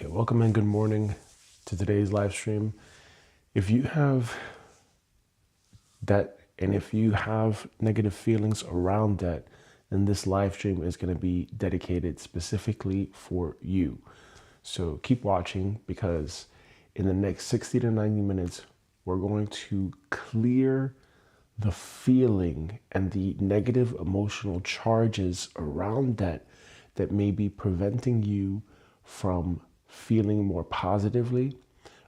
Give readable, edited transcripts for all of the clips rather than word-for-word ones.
Okay, welcome and good morning to today's live stream. If you have debt and if you have negative feelings around debt, then this live stream is going to be dedicated specifically for you. So keep watching, because in the next 60 to 90 minutes, we're going to clear the feeling and the negative emotional charges around debt that may be preventing you from feeling more positively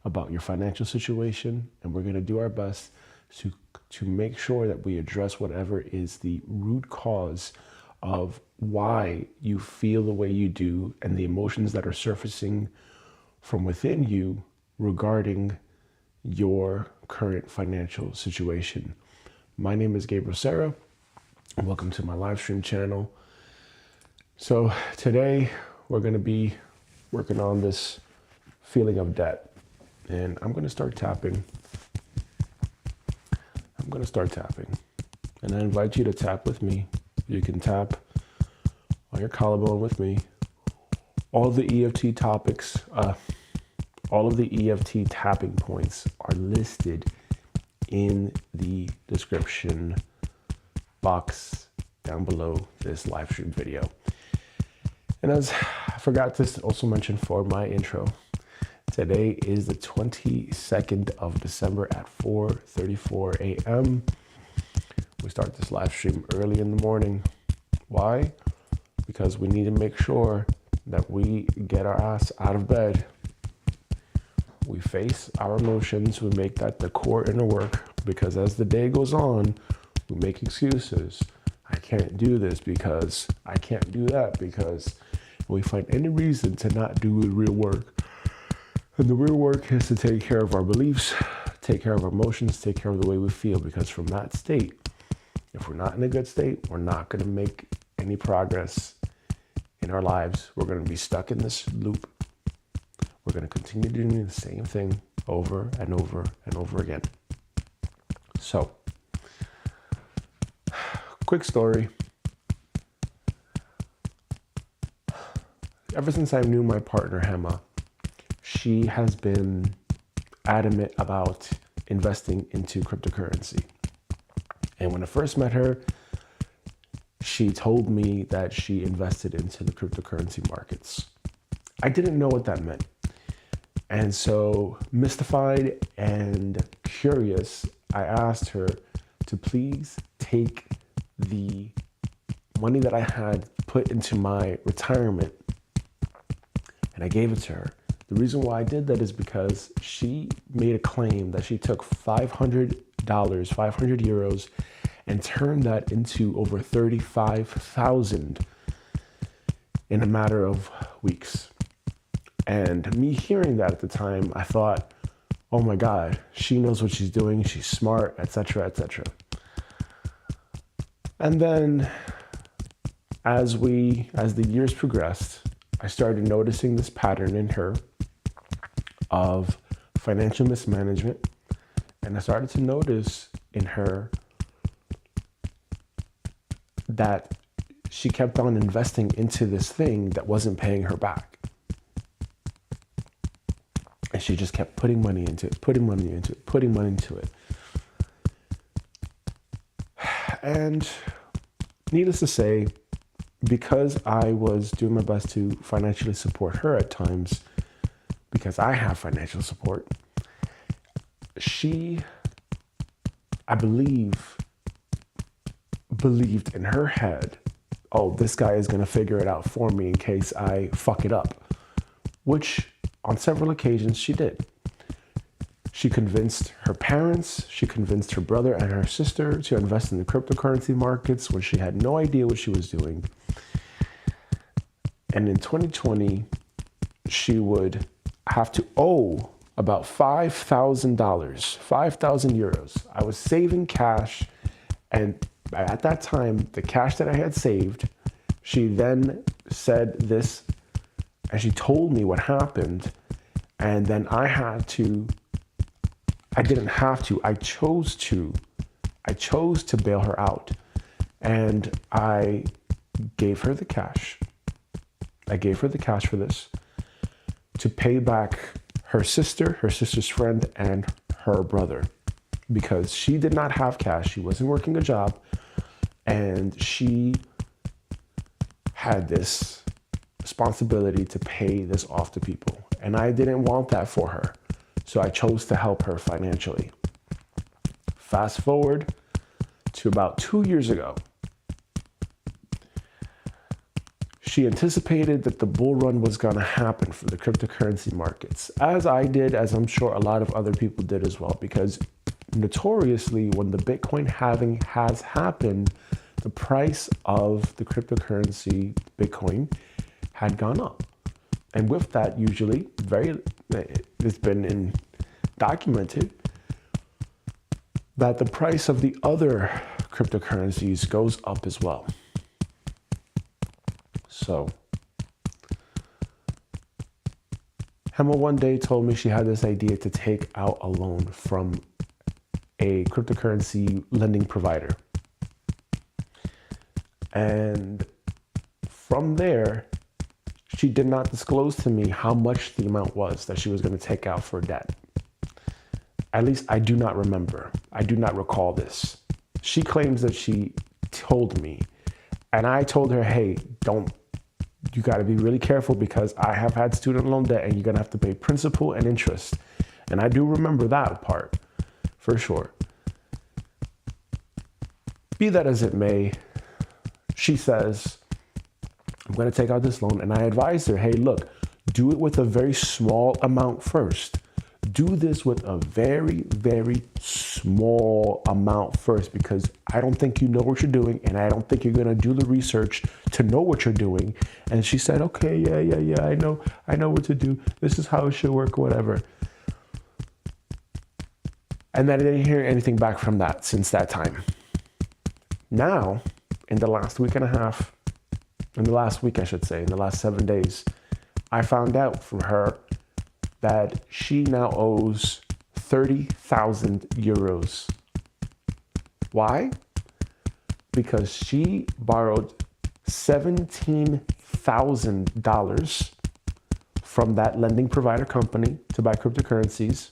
about your financial situation. And we're going to do our best to make sure that we address whatever is the root cause of why you feel the way you do and the emotions that are surfacing from within you regarding your current financial situation. My name is Gabriel Serra, and welcome to my live stream channel. So today we're going to be working on this feeling of debt, and I'm going to start tapping. And I invite you to tap with me. You can tap on your collarbone with me. All the EFT topics, all of the EFT tapping points are listed in the description box down below this live stream video. And as I forgot to also mention for my intro, today is the 22nd of December at 4:34 a.m. We start this live stream early in the morning. Why? Because we need to make sure that we get our ass out of bed. We face our emotions. We make that the core inner work, because as the day goes on, we make excuses. I can't do this because I can't do that, because we find any reason to not do the real work. And the real work is to take care of our beliefs, take care of our emotions, take care of the way we feel, because from that state, if we're not in a good state, we're not going to make any progress in our lives. We're going to be stuck in this loop. We're going to continue doing the same thing over and over and over again. So, quick story. Ever since I knew my partner, Hema, she has been adamant about investing into cryptocurrency. And when I first met her, she told me that she invested into the cryptocurrency markets. I didn't know what that meant. And so, mystified and curious, I asked her to please take the money that I had put into my retirement, and I gave it to her. The reason why I did that is because she made a claim that she took $500, 500 euros, and turned that into over 35,000 in a matter of weeks. And me hearing that at the time, I thought, oh my God, she knows what she's doing. She's smart, etc., etc. And then as the years progressed, I started noticing this pattern in her of financial mismanagement. And I started to notice in her that she kept on investing into this thing that wasn't paying her back. And she just kept putting money into it, putting money into it. And needless to say, because I was doing my best to financially support her at times, because I have financial support, she, I believed in her head, oh, this guy is going to figure it out for me in case I fuck it up, which on several occasions she did. She convinced her parents, she convinced her brother and her sister to invest in the cryptocurrency markets when she had no idea what she was doing. And in 2020, she would have to owe about $5,000, 5,000 euros. I was saving cash, and at that time, the cash that I had saved, she then said this, and she told me what happened, and then I chose to bail her out, and I gave her the cash. I gave her the cash for this to pay back her sister, her sister's friend, and her brother, because she did not have cash. She wasn't working a job, and she had this responsibility to pay this off to people. And I didn't want that for her. So I chose to help her financially. Fast forward to about 2 years ago. She anticipated that the bull run was going to happen for the cryptocurrency markets, as I did, as I'm sure a lot of other people did as well, because notoriously, when the Bitcoin halving has happened, the price of the cryptocurrency Bitcoin had gone up. And with that, usually, it's been documented that the price of the other cryptocurrencies goes up as well. So, Emma one day told me she had this idea to take out a loan from a cryptocurrency lending provider. And from there, she did not disclose to me how much the amount was that she was going to take out for debt. At least I do not remember. I do not recall this. She claims that she told me, and I told her, hey, you got to be really careful, because I have had student loan debt and you're going to have to pay principal and interest. And I do remember that part for sure. Be that as it may, she says, I'm going to take out this loan. And I advised her, hey, look, do it with a very small amount first. Do this with a very, very small amount first, because I don't think you know what you're doing, and I don't think you're going to do the research to know what you're doing. And she said, okay, yeah, I know what to do. This is how it should work, whatever. And then I didn't hear anything back from that since that time. Now, in the last week and a half, in the last week, I should say, in the last 7 days, I found out from her that she now owes 30,000 euros. Why? Because she borrowed $17,000 from that lending provider company to buy cryptocurrencies,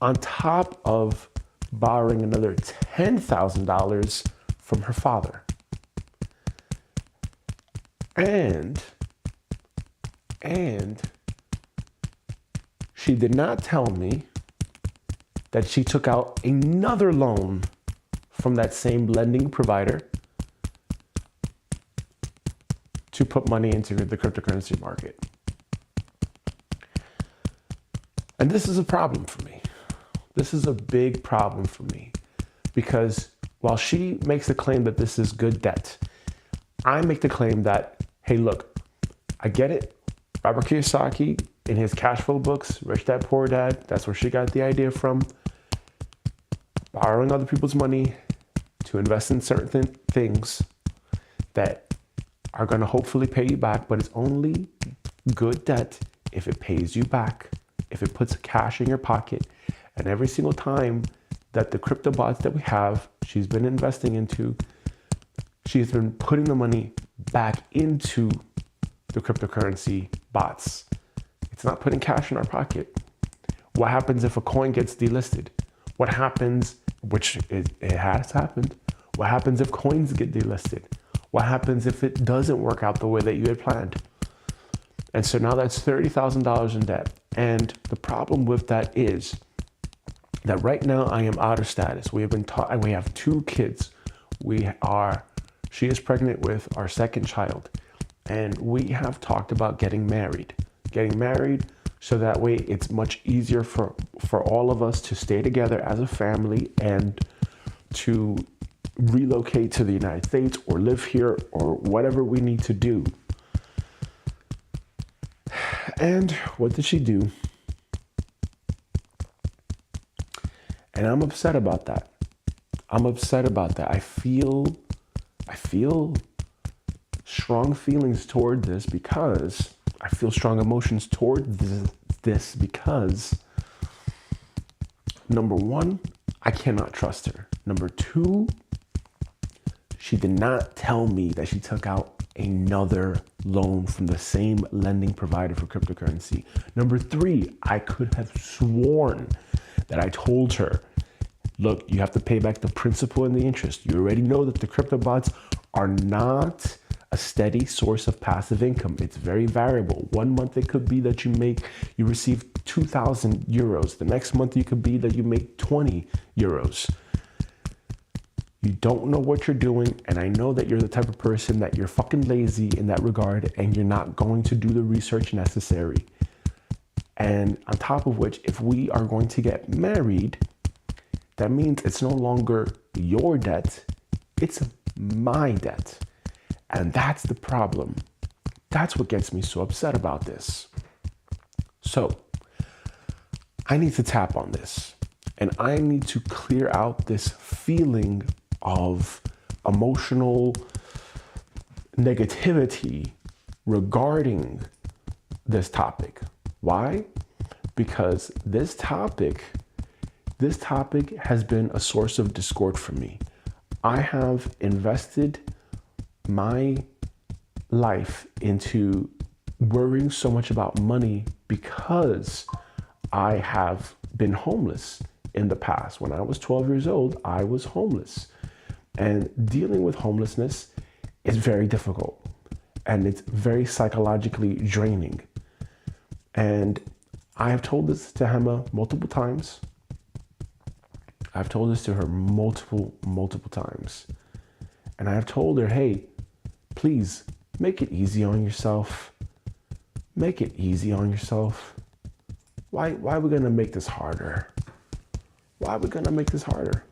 on top of borrowing another $10,000 from her father. And she did not tell me that she took out another loan from that same lending provider to put money into the cryptocurrency market. And this is a problem for me. This is a big problem for me, because while she makes the claim that this is good debt, I make the claim that, hey, look, I get it. Robert Kiyosaki, in his cash flow books, Rich Dad, Poor Dad, that's where she got the idea from. Borrowing other people's money to invest in certain things that are going to hopefully pay you back, but it's only good debt if it pays you back, if it puts cash in your pocket. And every single time that the crypto bots that we have, she's been investing into, she's been putting the money back into the cryptocurrency bots. It's not putting cash in our pocket. What happens if a coin gets delisted? What happens, which it has happened, what happens if coins get delisted? What happens if it doesn't work out the way that you had planned? And so now that's $30,000 in debt. And the problem with that is that right now I am out of status. We have been taught, and we have 2 kids. She is pregnant with our second child. And we have talked about getting married so that way it's much easier for all of us to stay together as a family and to relocate to the United States or live here or whatever we need to do. And what did she do? And I'm upset about that. I feel strong feelings toward this, because I feel strong emotions toward this because, number one, I cannot trust her. Number two, she did not tell me that she took out another loan from the same lending provider for cryptocurrency. Number 3, I could have sworn that I told her, look, you have to pay back the principal and the interest. You already know that the crypto bots are not a steady source of passive income. It's very variable. One month it could be that you receive 2,000 euros. The next month it could be that you make 20 euros. You don't know what you're doing, and I know that you're the type of person that you're fucking lazy in that regard, and you're not going to do the research necessary. And on top of which, if we are going to get married, that means it's no longer your debt, it's my debt. And that's the problem. That's what gets me so upset about this. So I need to tap on this, and I need to clear out this feeling of emotional negativity regarding this topic. Why? Because this topic has been a source of discord for me. I have invested my life into worrying so much about money because I have been homeless in the past. When I was 12 years old, I was homeless. And dealing with homelessness is very difficult, and it's very psychologically draining. And I have told this to Hema multiple times. I've told this to her multiple times. And I have told her, hey, please make it easy on yourself. Make it easy on yourself. Why are we gonna make this harder? Why are we gonna make this harder?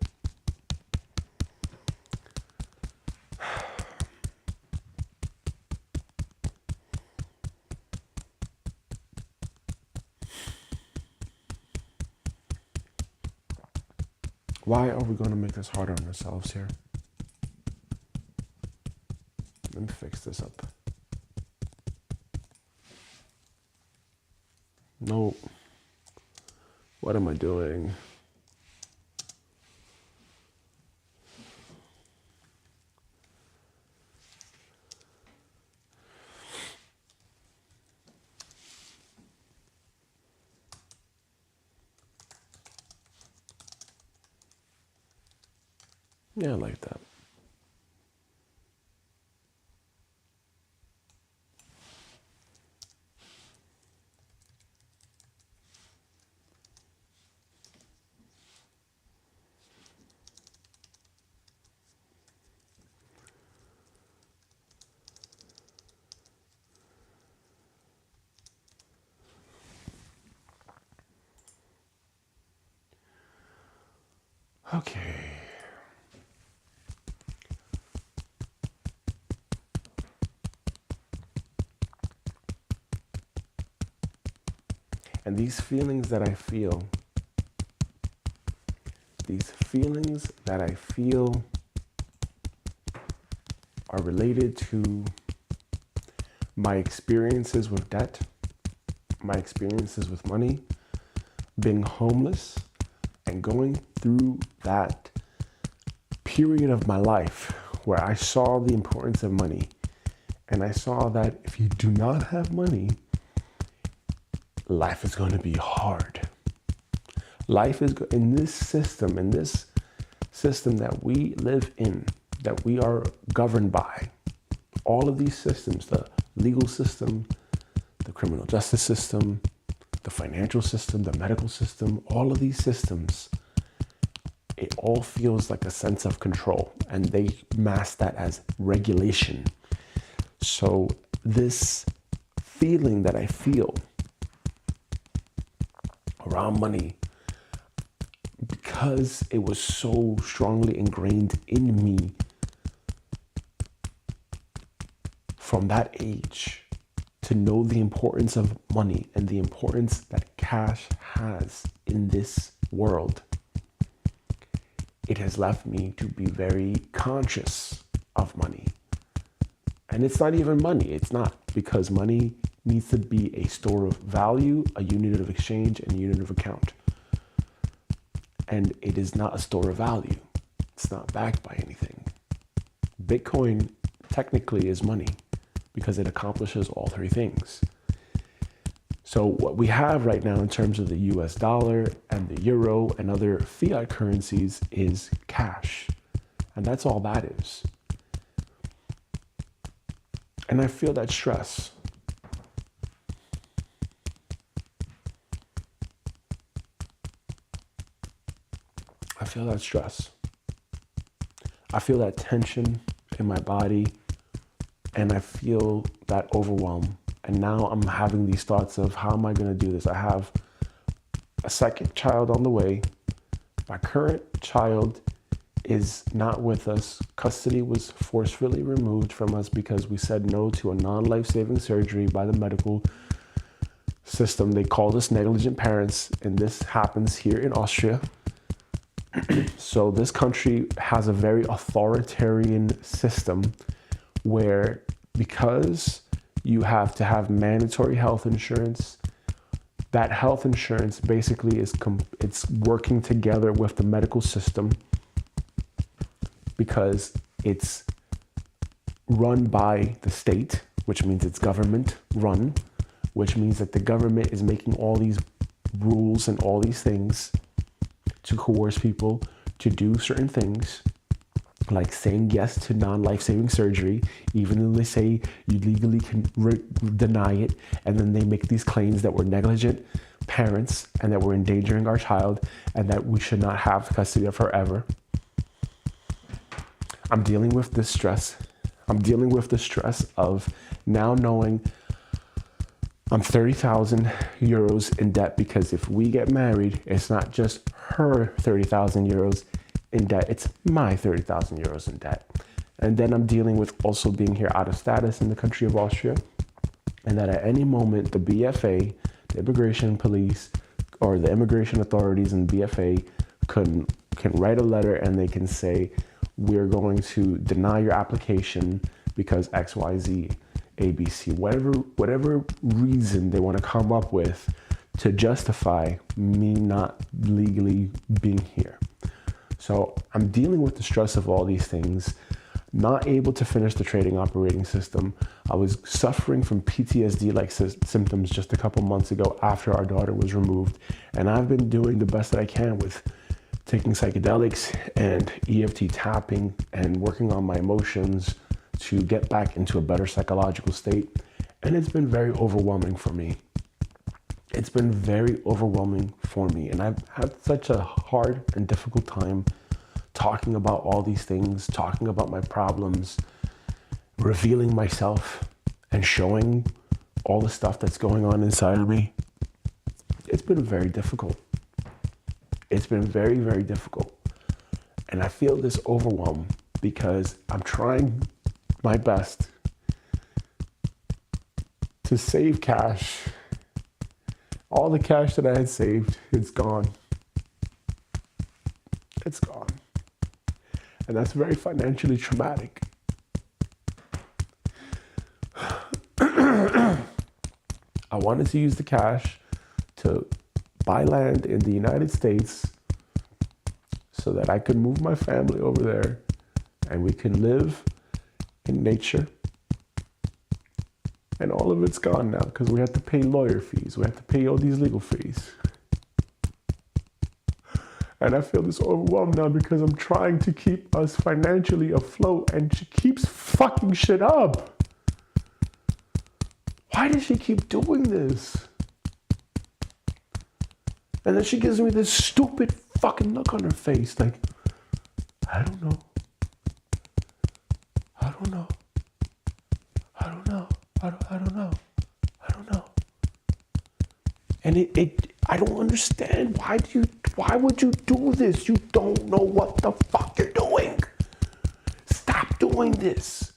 Why are we going to make this harder on ourselves here? Let me fix this up. No. What am I doing? Yeah, I like that. Okay. And these feelings that I feel are related to my experiences with debt, my experiences with money, being homeless, and going through that period of my life where I saw the importance of money. And I saw that if you do not have money, life is going to be hard. Life is in this system that we live in, that we are governed by. All of these systems, the legal system, the criminal justice system, the financial system, the medical system, all of these systems, it all feels like a sense of control, and they mask that as regulation. So this feeling that I feel around money, because it was so strongly ingrained in me from that age, to know the importance of money and the importance that cash has in this world, it has left me to be very conscious of money. And it's not even money. It's not, because money needs to be a store of value, a unit of exchange, and a unit of account. And it is not a store of value. It's not backed by anything. Bitcoin technically is money, because it accomplishes all three things. So what we have right now in terms of the US dollar and the euro and other fiat currencies is cash. And that's all that is. And I feel that stress. I feel that stress. I feel that tension in my body, and I feel that overwhelm. And now I'm having these thoughts of, how am I going to do this? I have a second child on the way. My current child is not with us. Custody was forcefully removed from us because we said no to a non-life-saving surgery by the medical system. They called us negligent parents, and this happens here in Austria. So this country has a very authoritarian system where, because you have to have mandatory health insurance, that health insurance basically it's working together with the medical system, because it's run by the state, which means it's government run, which means that the government is making all these rules and all these things to coerce people to do certain things, like saying yes to non-life-saving surgery, even though they say you legally can deny it, and then they make these claims that we're negligent parents and that we're endangering our child and that we should not have custody of her ever. I'm dealing with this stress. I'm dealing with the stress of now knowing I'm 30,000 euros in debt, because if we get married, it's not just her 30,000 euros in debt, it's my 30,000 euros in debt. And then I'm dealing with also being here out of status in the country of Austria, and that at any moment the BFA, the immigration police, or the immigration authorities and BFA can write a letter and they can say, we're going to deny your application because XYZ, ABC, whatever reason they want to come up with to justify me not legally being here. So I'm dealing with the stress of all these things, not able to finish the trading operating system. I was suffering from PTSD-like symptoms just a couple months ago after our daughter was removed. And I've been doing the best that I can with taking psychedelics and EFT tapping and working on my emotions to get back into a better psychological state. And it's been very overwhelming for me. It's been very overwhelming for me. And I've had such a hard and difficult time talking about all these things, talking about my problems, revealing myself and showing all the stuff that's going on inside of me. It's been very difficult. It's been very, very difficult. And I feel this overwhelm because I'm trying my best to save cash. All the cash that I had saved, it's gone. It's gone. And that's very financially traumatic. I wanted to use the cash to buy land in the United States so that I could move my family over there and we can live in nature. And all of it's gone now because we have to pay lawyer fees. We have to pay all these legal fees. And I feel this overwhelmed now because I'm trying to keep us financially afloat and she keeps fucking shit up. Why does she keep doing this? And then she gives me this stupid fucking look on her face like, I don't know. I don't know. I don't know. I don't know. I don't know. And I don't understand. Why would you do this? You don't know what the fuck you're doing. Stop doing this.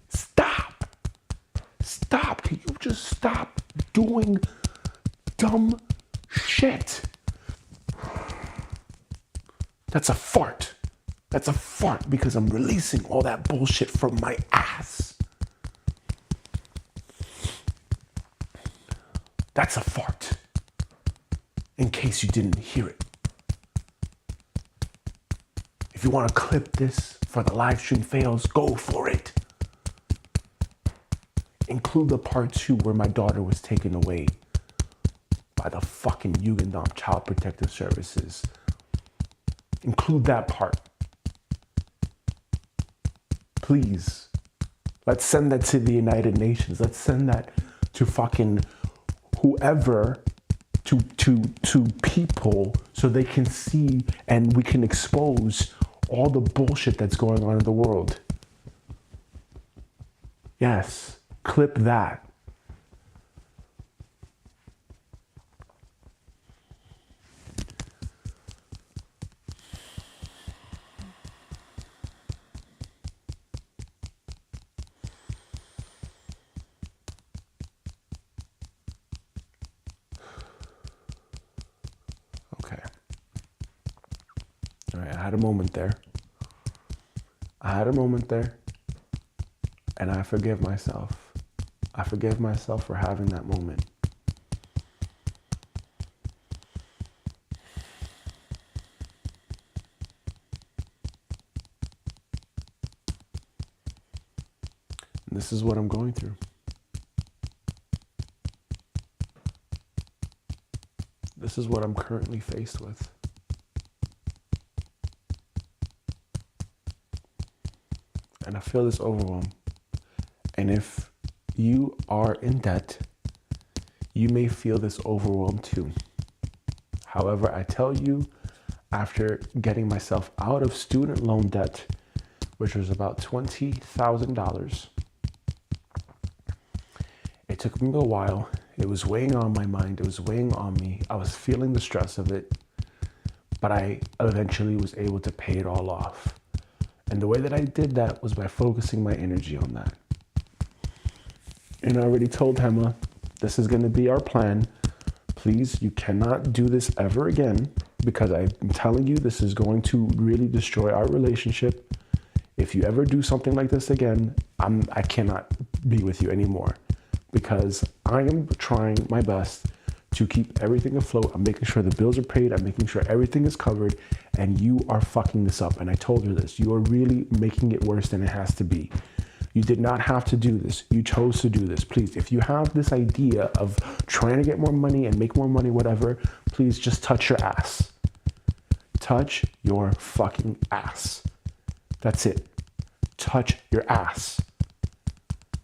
Stop. Stop. Can you just stop doing dumb shit? That's a fart. That's a fart because I'm releasing all that bullshit from my ass. That's a fart. In case you didn't hear it. If you want to clip this for the live stream fails, go for it. Include the part 2 where my daughter was taken away by the fucking Jugendamt, Child Protective Services. Include that part. Please. Let's send that to the United Nations. Let's send that to fucking whoever, to people, so they can see and we can expose all the bullshit that's going on in the world. Yes, clip that. Okay. All right, I had a moment there. And I forgive myself. I forgive myself for having that moment. And this is what I'm going through. This is what I'm currently faced with. And I feel this overwhelm. And if you are in debt, you may feel this overwhelm too. However, I tell you, after getting myself out of student loan debt, which was about $20,000, it took me a while. It was weighing on my mind. It was weighing on me. I was feeling the stress of it, but I eventually was able to pay it all off. And the way that I did that was by focusing my energy on that. And I already told Hema, this is going to be our plan. Please, you cannot do this ever again, because I'm telling you, this is going to really destroy our relationship. If you ever do something like this again, I cannot be with you anymore, because I am trying my best to keep everything afloat. I'm making sure the bills are paid. I'm making sure everything is covered, and you are fucking this up. And I told her this. You are really making it worse than it has to be. You did not have to do this. You chose to do this. Please, if you have this idea of trying to get more money and make more money, whatever, please just touch your ass. Touch your fucking ass. That's it. Touch your ass.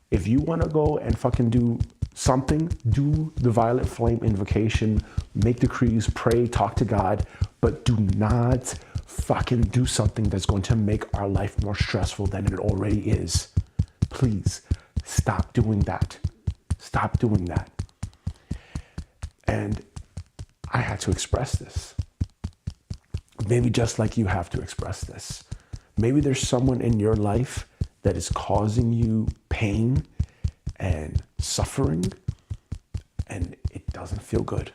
If you want to go and fucking do something, do the violet flame invocation, make decrees, pray, talk to God, but do not fucking do something that's going to make our life more stressful than it already is. Please stop doing that. Stop doing that. And I had to express this. Maybe just like you have to express this. Maybe there's someone in your life that is causing you pain and suffering, and it doesn't feel good.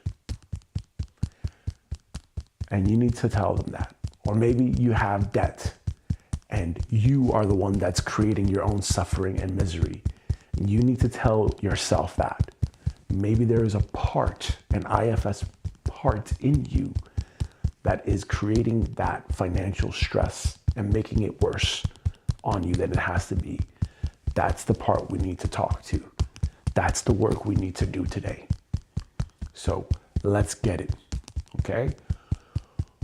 And you need to tell them that. Or maybe you have debt, and you are the one that's creating your own suffering and misery. You need to tell yourself that. Maybe there is a part, an IFS part in you, that is creating that financial stress and making it worse on you than it has to be. That's the part we need to talk to. That's the work we need to do today. So let's get it, okay?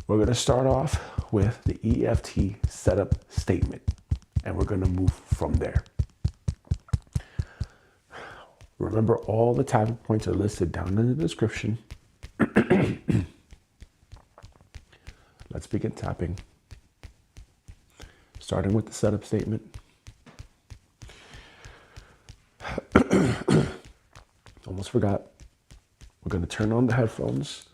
We're gonna start off with the EFT setup statement, and we're gonna move from there. Remember, all the tapping points are listed down in the description. Let's begin tapping. Starting with the setup statement. Almost forgot. We're going to turn on the headphones.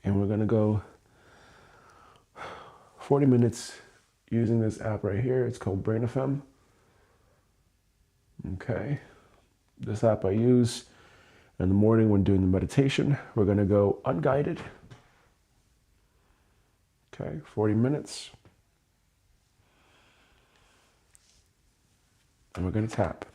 And we're going to go 40 minutes using this app right here. It's called Brain FM. Okay. This app I use in the morning when doing the meditation. We're going to go unguided. Okay, 40 minutes. And we're going to tap.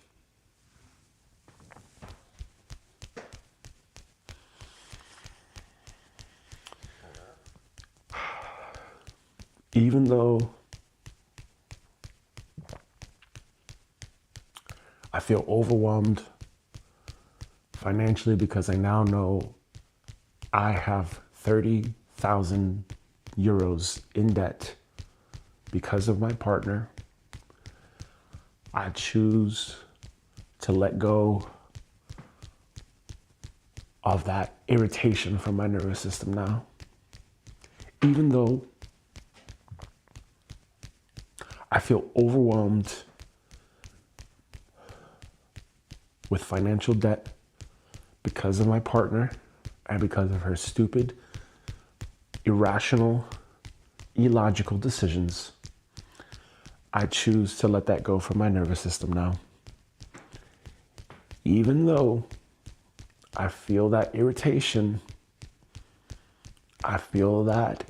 I feel overwhelmed financially because I now know I have 30,000 euros in debt because of my partner. I choose to let go of that irritation from my nervous system now. Even though I feel overwhelmed with financial debt because of my partner and because of her stupid, irrational, illogical decisions, I choose to let that go from my nervous system now. Even though I feel that irritation, I feel that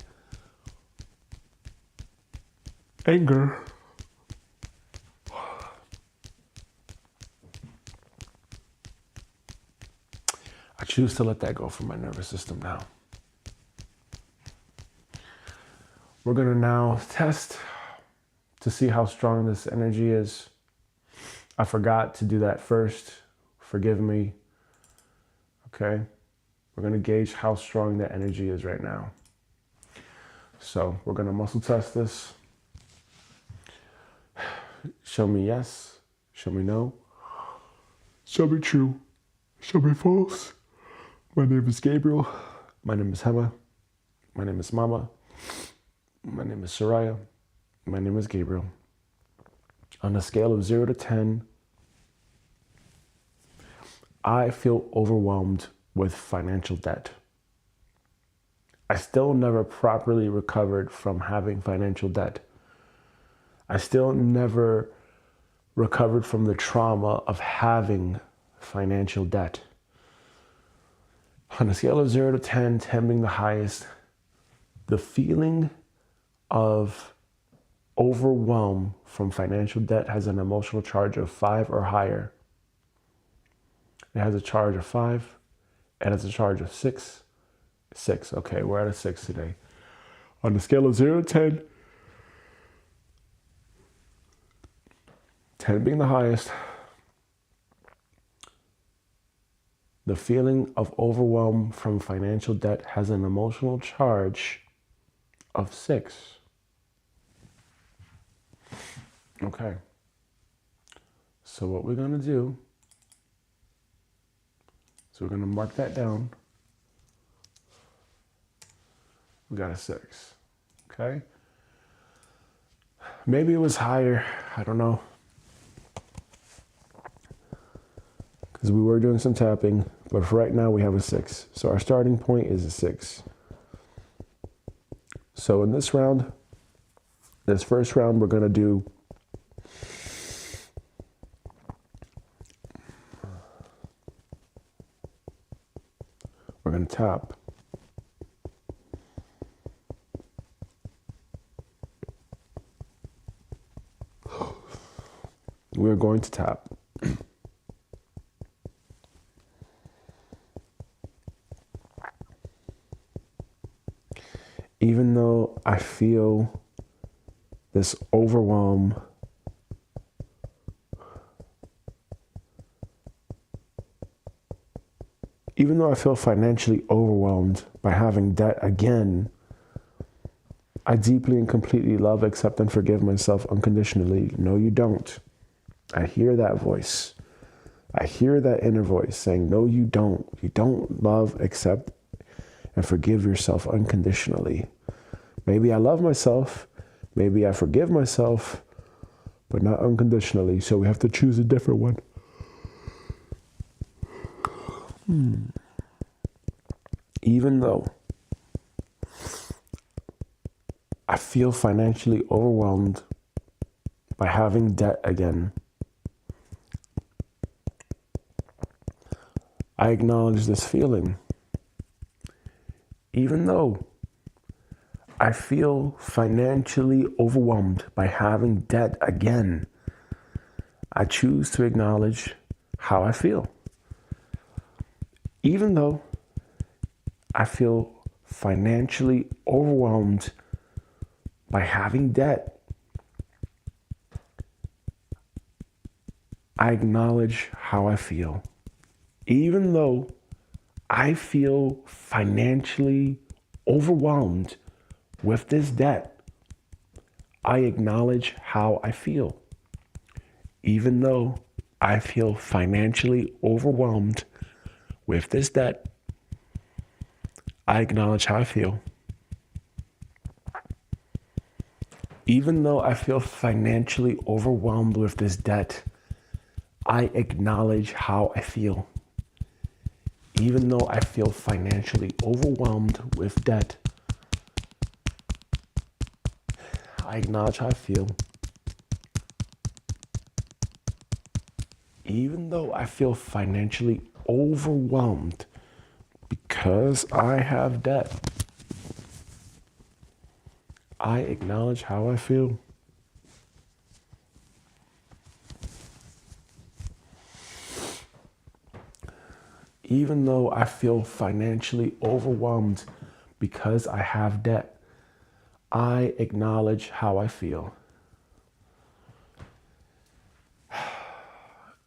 anger, I choose to let that go from my nervous system now. We're going to now test to see how strong this energy is. I forgot to do that first. Forgive me. Okay? We're going to gauge how strong the energy is right now. So we're going to muscle test this. Show me yes. Show me no. Show me true. Show me false. My name is Gabriel. My name is Hema. My name is Mama. My name is Soraya. My name is Gabriel. On a scale of 0 to 10, I feel overwhelmed with financial debt. I still never properly recovered from having financial debt. I still never recovered from the trauma of having financial debt. On a scale of 0 to 10, 10 being the highest, the feeling of overwhelm from financial debt has an emotional charge of 5 or higher. It has a charge of 5. It has a charge of 6. 6. Okay, we're at a 6 today. On the scale of 0 to 10, 10 being the highest, the feeling of overwhelm from financial debt has an emotional charge of 6. Okay. So what we're going to do is we're going to mark that down. We got a 6. Okay. Maybe it was higher. I don't know. Because we were doing some tapping. But for right now, we have a 6. So our starting point is a 6. So in this round, this first round, we're going to do tap. We're going to tap. Even though I feel this overwhelm, even though I feel financially overwhelmed by having debt again, I deeply and completely love, accept, and forgive myself unconditionally. No, you don't. I hear that voice. I hear that inner voice saying, no, you don't. You don't love, accept, and forgive yourself unconditionally. Maybe I love myself. Maybe I forgive myself, but not unconditionally. So we have to choose a different one. Even though I feel financially overwhelmed by having debt again, I acknowledge this feeling. Even though I feel financially overwhelmed by having debt again, I choose to acknowledge how I feel. Even though I feel financially overwhelmed by having debt, I acknowledge how I feel. Even though I feel financially overwhelmed with this debt, I acknowledge how I feel. Even though I feel financially overwhelmed with this debt, I acknowledge how I feel. Even though I feel financially overwhelmed with this debt, I acknowledge how I feel. Even though I feel financially overwhelmed with debt, I acknowledge how I feel. Even though I feel financially overwhelmed because I have debt, I acknowledge how I feel. Even though I feel financially overwhelmed because I have debt, I acknowledge how I feel.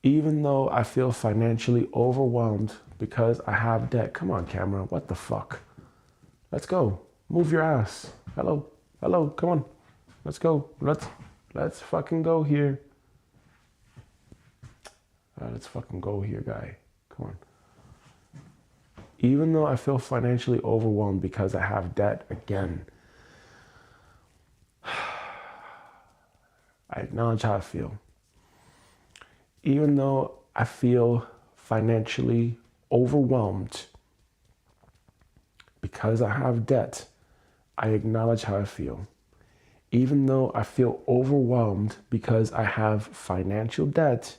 Even though I feel financially overwhelmed because I have debt. Come on, camera. What the fuck? Let's go. Move your ass. Hello. Hello. Come on. Let's go. Let's fucking go here. Let's fucking go here, guy. Come on. Even though I feel financially overwhelmed because I have debt again, I acknowledge how I feel. Even though I feel financially overwhelmed because I have debt, I acknowledge how I feel. Even though I feel overwhelmed because I have financial debt,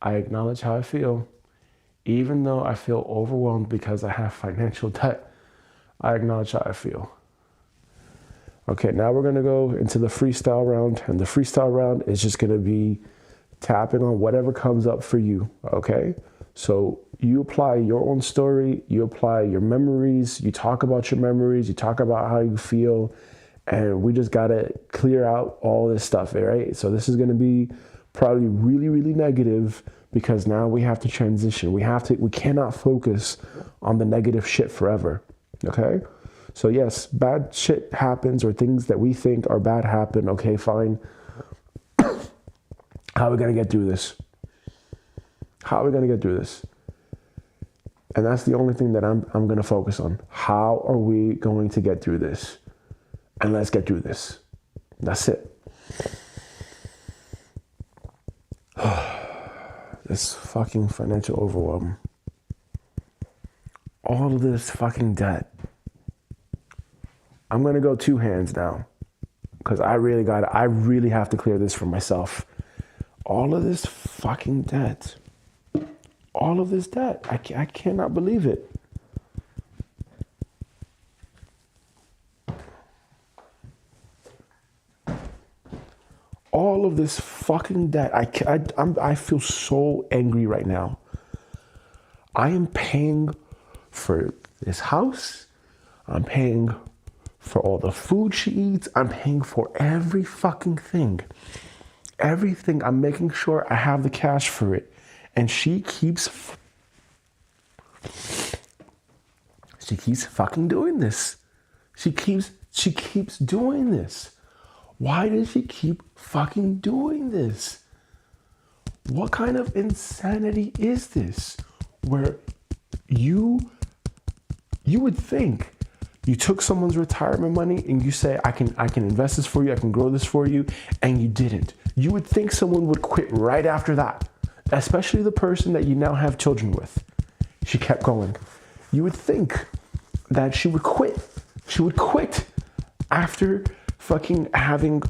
I acknowledge how I feel. Even though I feel overwhelmed because I have financial debt, I acknowledge how I feel. Okay, now we're going to go into the freestyle round, and the freestyle round is just going to be tapping on whatever comes up for you, okay? So you apply your own story, you apply your memories, you talk about your memories, you talk about how you feel, and we just got to clear out all this stuff, right? So this is going to be probably really, really negative because now we have to transition. We cannot focus on the negative shit forever, okay? So yes, bad shit happens or things that we think are bad happen, okay, fine. How are we going to get through this? How are we going to get through this? And that's the only thing that I'm going to focus on. How are we going to get through this? And let's get through this. That's it. This fucking financial overwhelm. All of this fucking debt. I'm going to go two hands now. Because I really have to clear this for myself. All of this fucking debt. All of this debt. I cannot believe it. All of this fucking debt. I feel so angry right now. I am paying for this house. I'm paying for all the food she eats. I'm paying for every fucking thing. Everything. I'm making sure I have the cash for it. And she keeps fucking doing this. She keeps doing this. Why does she keep fucking doing this? What kind of insanity is this? Where you would think you took someone's retirement money and you say, I can invest this for you, I can grow this for you, and you didn't. You would think someone would quit right after that, especially the person that you now have children with. She kept going. You would think that she would quit. She would quit after fucking having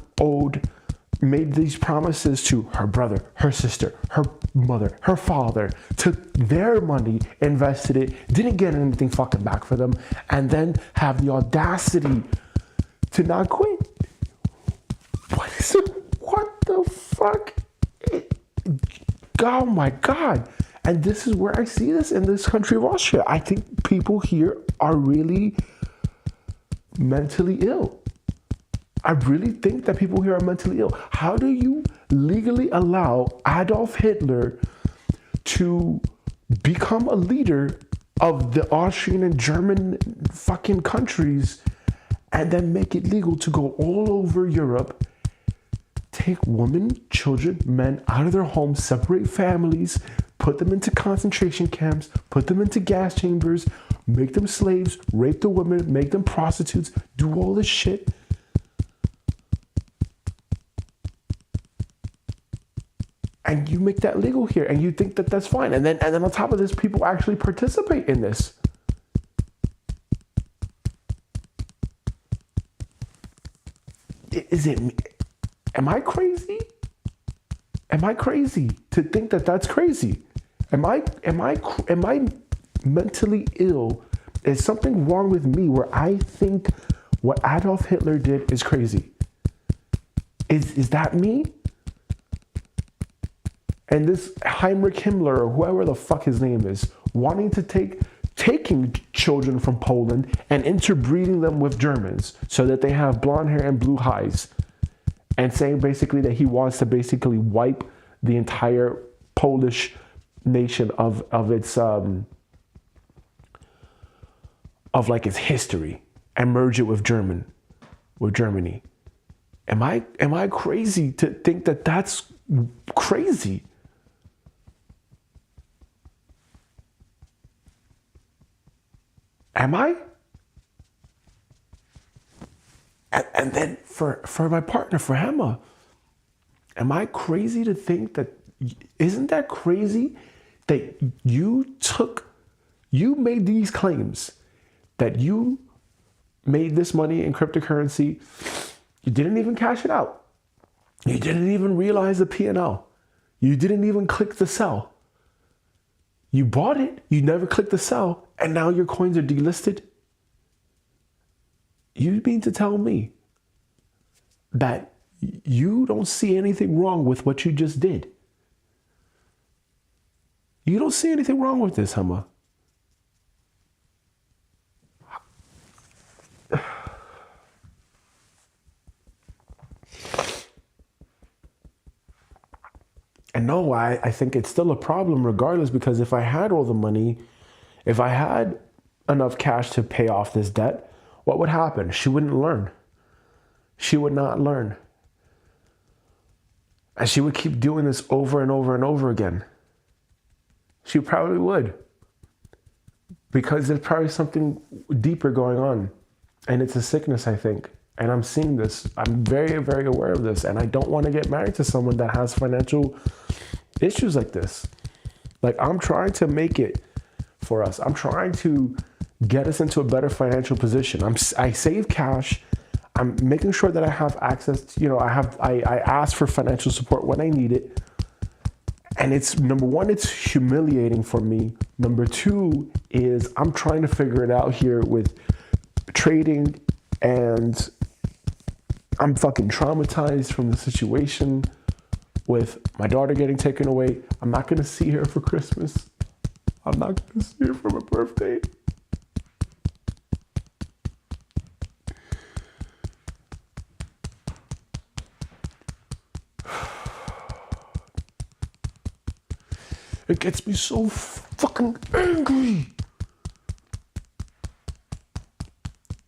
made these promises to her brother, her sister, her mother, her father, took their money, invested it, didn't get anything fucking back for them, and then have the audacity to not quit. What the fuck? Oh my God. And this is where I see this in this country of Austria. I think people here are really mentally ill. I really think that people here are mentally ill. How do you legally allow Adolf Hitler to become a leader of the Austrian and German fucking countries, and then make it legal to go all over Europe, take women, children, men out of their homes, separate families, put them into concentration camps, put them into gas chambers, make them slaves, rape the women, make them prostitutes, do all this shit. And you make that legal here, and you think that that's fine. And then on top of this, people actually participate in this. Is it me? Am I crazy? Am I crazy to think that that's crazy? Am I mentally ill? Is something wrong with me where I think what Adolf Hitler did is crazy? Is that me? And this Heinrich Himmler, or whoever the fuck his name is, wanting to taking children from Poland and interbreeding them with Germans so that they have blonde hair and blue eyes, and saying basically that he wants to basically wipe the entire Polish nation of its like its history and merge it with Germany. Am I crazy to think that that's crazy? Am I? And then for my partner, for Emma, am I crazy to think that, isn't that crazy that you made these claims, that you made this money in cryptocurrency, you didn't even cash it out. You didn't even realize the P&L. You didn't even click the sell. You bought it, you never clicked the sell, and now your coins are delisted? You mean to tell me that you don't see anything wrong with what you just did? You don't see anything wrong with this, Emma? And no, I think it's still a problem regardless, because if I had all the money, if I had enough cash to pay off this debt, what would happen? She wouldn't learn. She would not learn. And she would keep doing this over and over and over again. She probably would. Because there's probably something deeper going on. And it's a sickness, I think. And I'm seeing this. I'm very, very aware of this. And I don't want to get married to someone that has financial issues like this. Like, I'm trying to make it for us. I'm trying to get us into a better financial position. I save cash. I'm making sure that I have access to, I ask for financial support when I need it. And it's, number one, it's humiliating for me. Number two is I'm trying to figure it out here with trading, and I'm fucking traumatized from the situation with my daughter getting taken away. I'm not going to see her for Christmas. I'm not going to see her for my birthday. It gets me so fucking angry.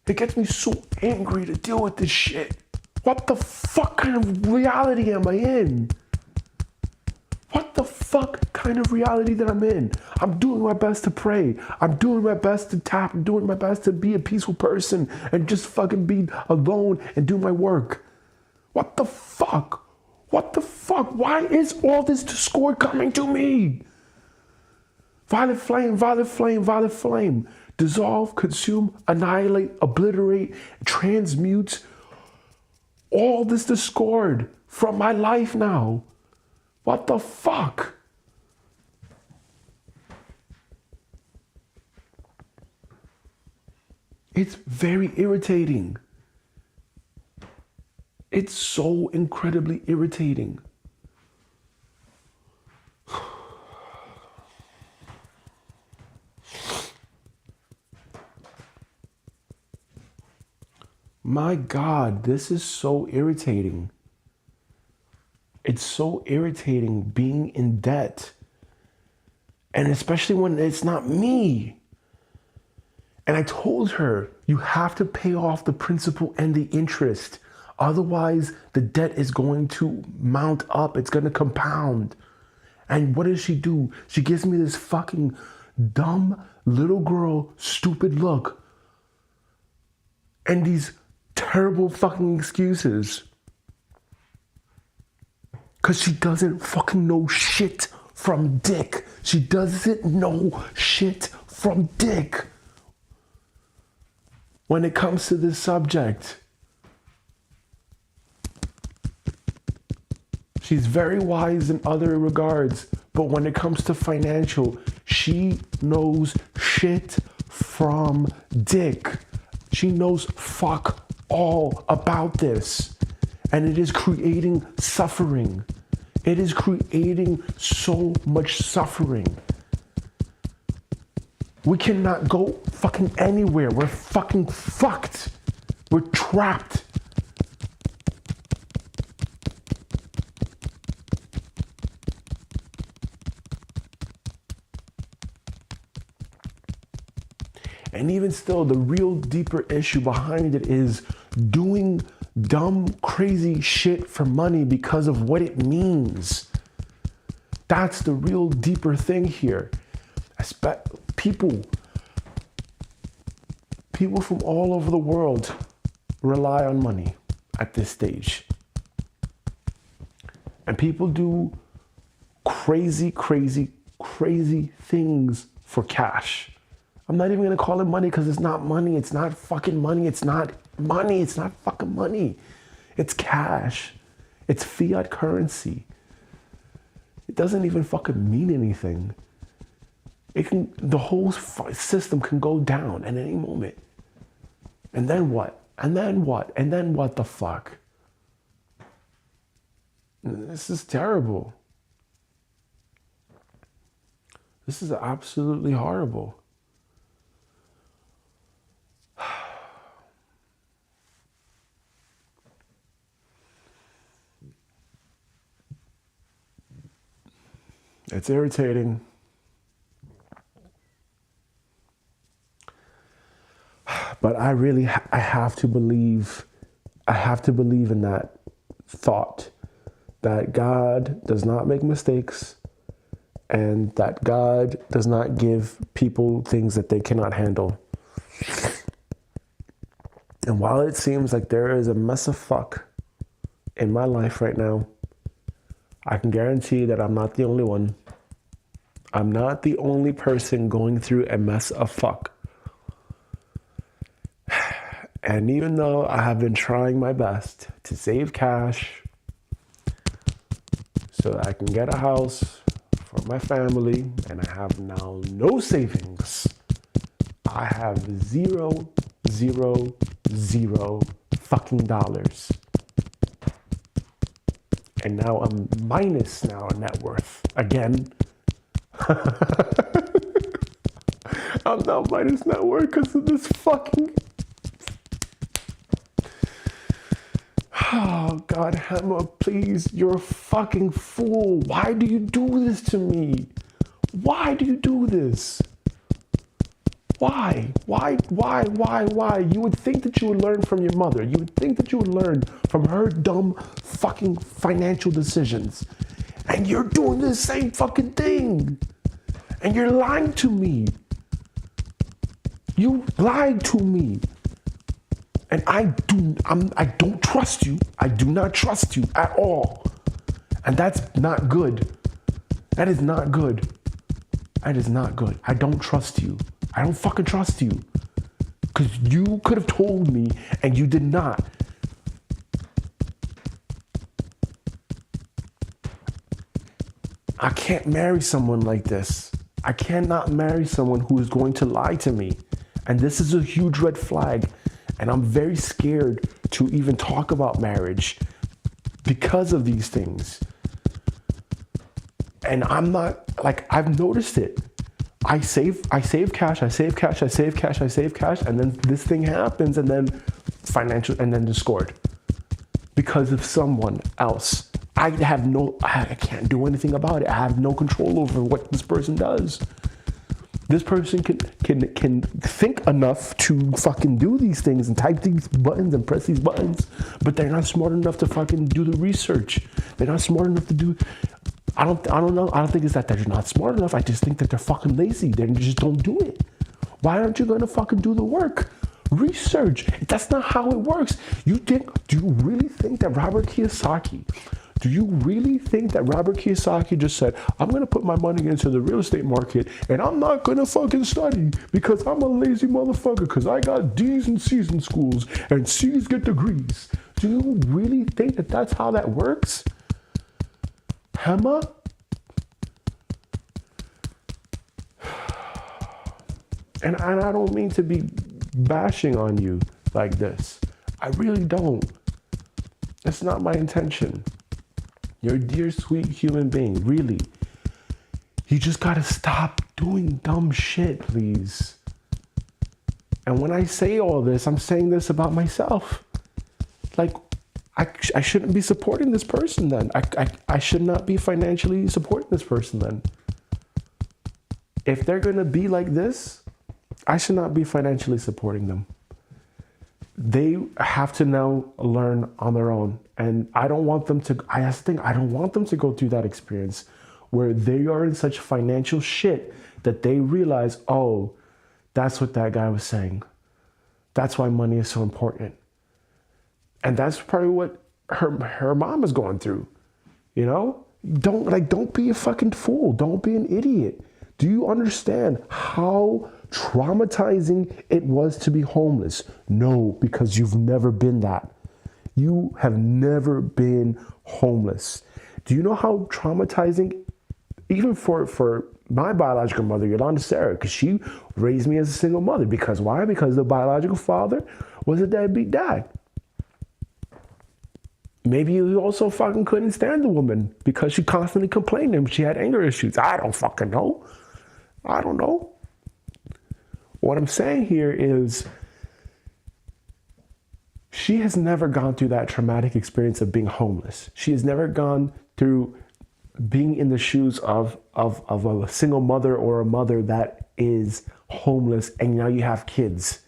It gets me so angry to deal with this shit. What the fuck kind of reality am I in? What the fuck kind of reality that I'm in? I'm doing my best to pray. I'm doing my best to tap. I'm doing my best to be a peaceful person and just fucking be alone and do my work. What the fuck? What the fuck? Why is all this discord coming to me? Violet flame, violet flame, violet flame. Dissolve, consume, annihilate, obliterate, transmute all this discord from my life now. What the fuck? It's very irritating. It's so incredibly irritating. My God, this is so irritating. it's so irritating being in debt. And especially when it's not me. And I told her, you have to pay off the principal and the interest. Otherwise, the debt is going to mount up. It's going to compound. And what does she do? She gives me this fucking dumb little girl, stupid look. And these terrible fucking excuses. Because she doesn't fucking know shit from dick. She doesn't know shit from dick. When it comes to this subject. She's very wise in other regards, but when it comes to financial, she knows shit from dick. She knows fuck all about this. And it is creating suffering. It is creating so much suffering. We cannot go fucking anywhere. We're fucking fucked. We're trapped. And even still, the real deeper issue behind it is doing dumb, crazy shit for money because of what it means. That's the real deeper thing here. People from all over the world rely on money at this stage. And people do crazy, crazy, crazy things for cash. I'm not even going to call it money because it's not money. It's not fucking money. It's not money. It's not fucking money. It's cash. It's fiat currency. It doesn't even fucking mean anything. The whole system can go down at any moment. And then what? And then what? And then what the fuck? This is terrible. This is absolutely horrible. It's irritating. But I have to believe in that thought that God does not make mistakes and that God does not give people things that they cannot handle. And while it seems like there is a mess of fuck in my life right now, I can guarantee that I'm not the only one. I'm not the only person going through a mess of fuck. And even though I have been trying my best to save cash so that I can get a house for my family, and I have now no savings, I have zero fucking dollars. And now I'm minus net worth again. I'm now minus net worth because of this fucking... Oh, God, Emma, please, you're a fucking fool. Why do you do this to me? Why do you do this? Why? You would think that you would learn from your mother. You would think that you would learn from her dumb fucking financial decisions. And you're doing the same fucking thing. And you're lying to me. You lied to me. And I don't trust you. I do not trust you at all. And that's not good. That is not good. That is not good. I don't trust you. I don't fucking trust you. Because you could have told me and you did not. I can't marry someone like this. I cannot marry someone who is going to lie to me. And this is a huge red flag. And I'm very scared to even talk about marriage because of these things. And I'm not, like, I've noticed it. I save cash, and then this thing happens, and then discord because of someone else. I can't do anything about it. I have no control over what this person does. This person can think enough to fucking do these things and type these buttons and press these buttons, but they're not smart enough to fucking do the research. They're not smart enough to do. I don't know. I don't think it's that they're not smart enough. I just think that they're fucking lazy. They just don't do it. Why aren't you going to fucking do the work? Research. That's not how it works. Do you really think that Robert Kiyosaki just said, I'm going to put my money into the real estate market and I'm not going to fucking study because I'm a lazy motherfucker because I got D's and C's in schools and C's get degrees? Do you really think that that's how that works? Emma? And I don't mean to be bashing on you like this. I really don't. That's not my intention. You're a dear, sweet human being, really. You just gotta stop doing dumb shit, please. And when I say all this, I'm saying this about myself. Like, I shouldn't be supporting this person then. I should not be financially supporting this person then. If they're gonna be like this, I should not be financially supporting them. They have to now learn on their own. And I don't want them to, I don't want them to go through that experience where they are in such financial shit that they realize, oh, that's what that guy was saying. That's why money is so important. And that's probably what her mom is going through. You know? Don't be a fucking fool. Don't be an idiot. Do you understand how traumatizing it was to be homeless? No, because you've never been that. You have never been homeless. Do you know how traumatizing, even for my biological mother, Yolanda Sarah, because she raised me as a single mother. Because why? Because the biological father was a deadbeat dad. Maybe you also fucking couldn't stand the woman because she constantly complained and she had anger issues. I don't fucking know. I don't know. What I'm saying here is she has never gone through that traumatic experience of being homeless. She has never gone through being in the shoes of a single mother or a mother that is homeless and now you have kids.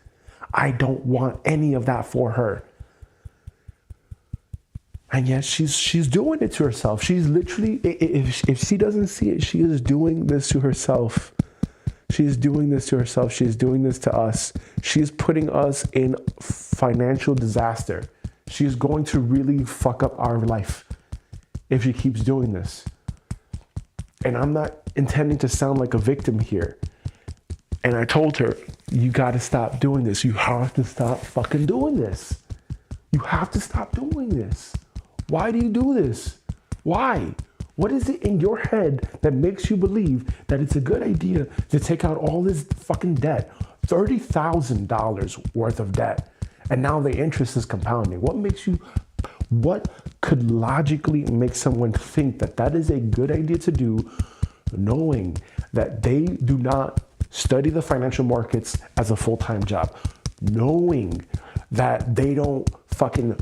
I don't want any of that for her. And yet she's doing it to herself. She's literally, if she doesn't see it, she is doing this to herself. She's doing this to herself. She's doing this to us. She's putting us in financial disaster. She's going to really fuck up our life if she keeps doing this. And I'm not intending to sound like a victim here. And I told her, you got to stop doing this. You have to stop fucking doing this. You have to stop doing this. Why do you do this? Why? What is it in your head that makes you believe that it's a good idea to take out all this fucking debt, $30,000 worth of debt, and now the interest is compounding? What could logically make someone think that that is a good idea to do, knowing that they do not study the financial markets as a full-time job, knowing that they don't fucking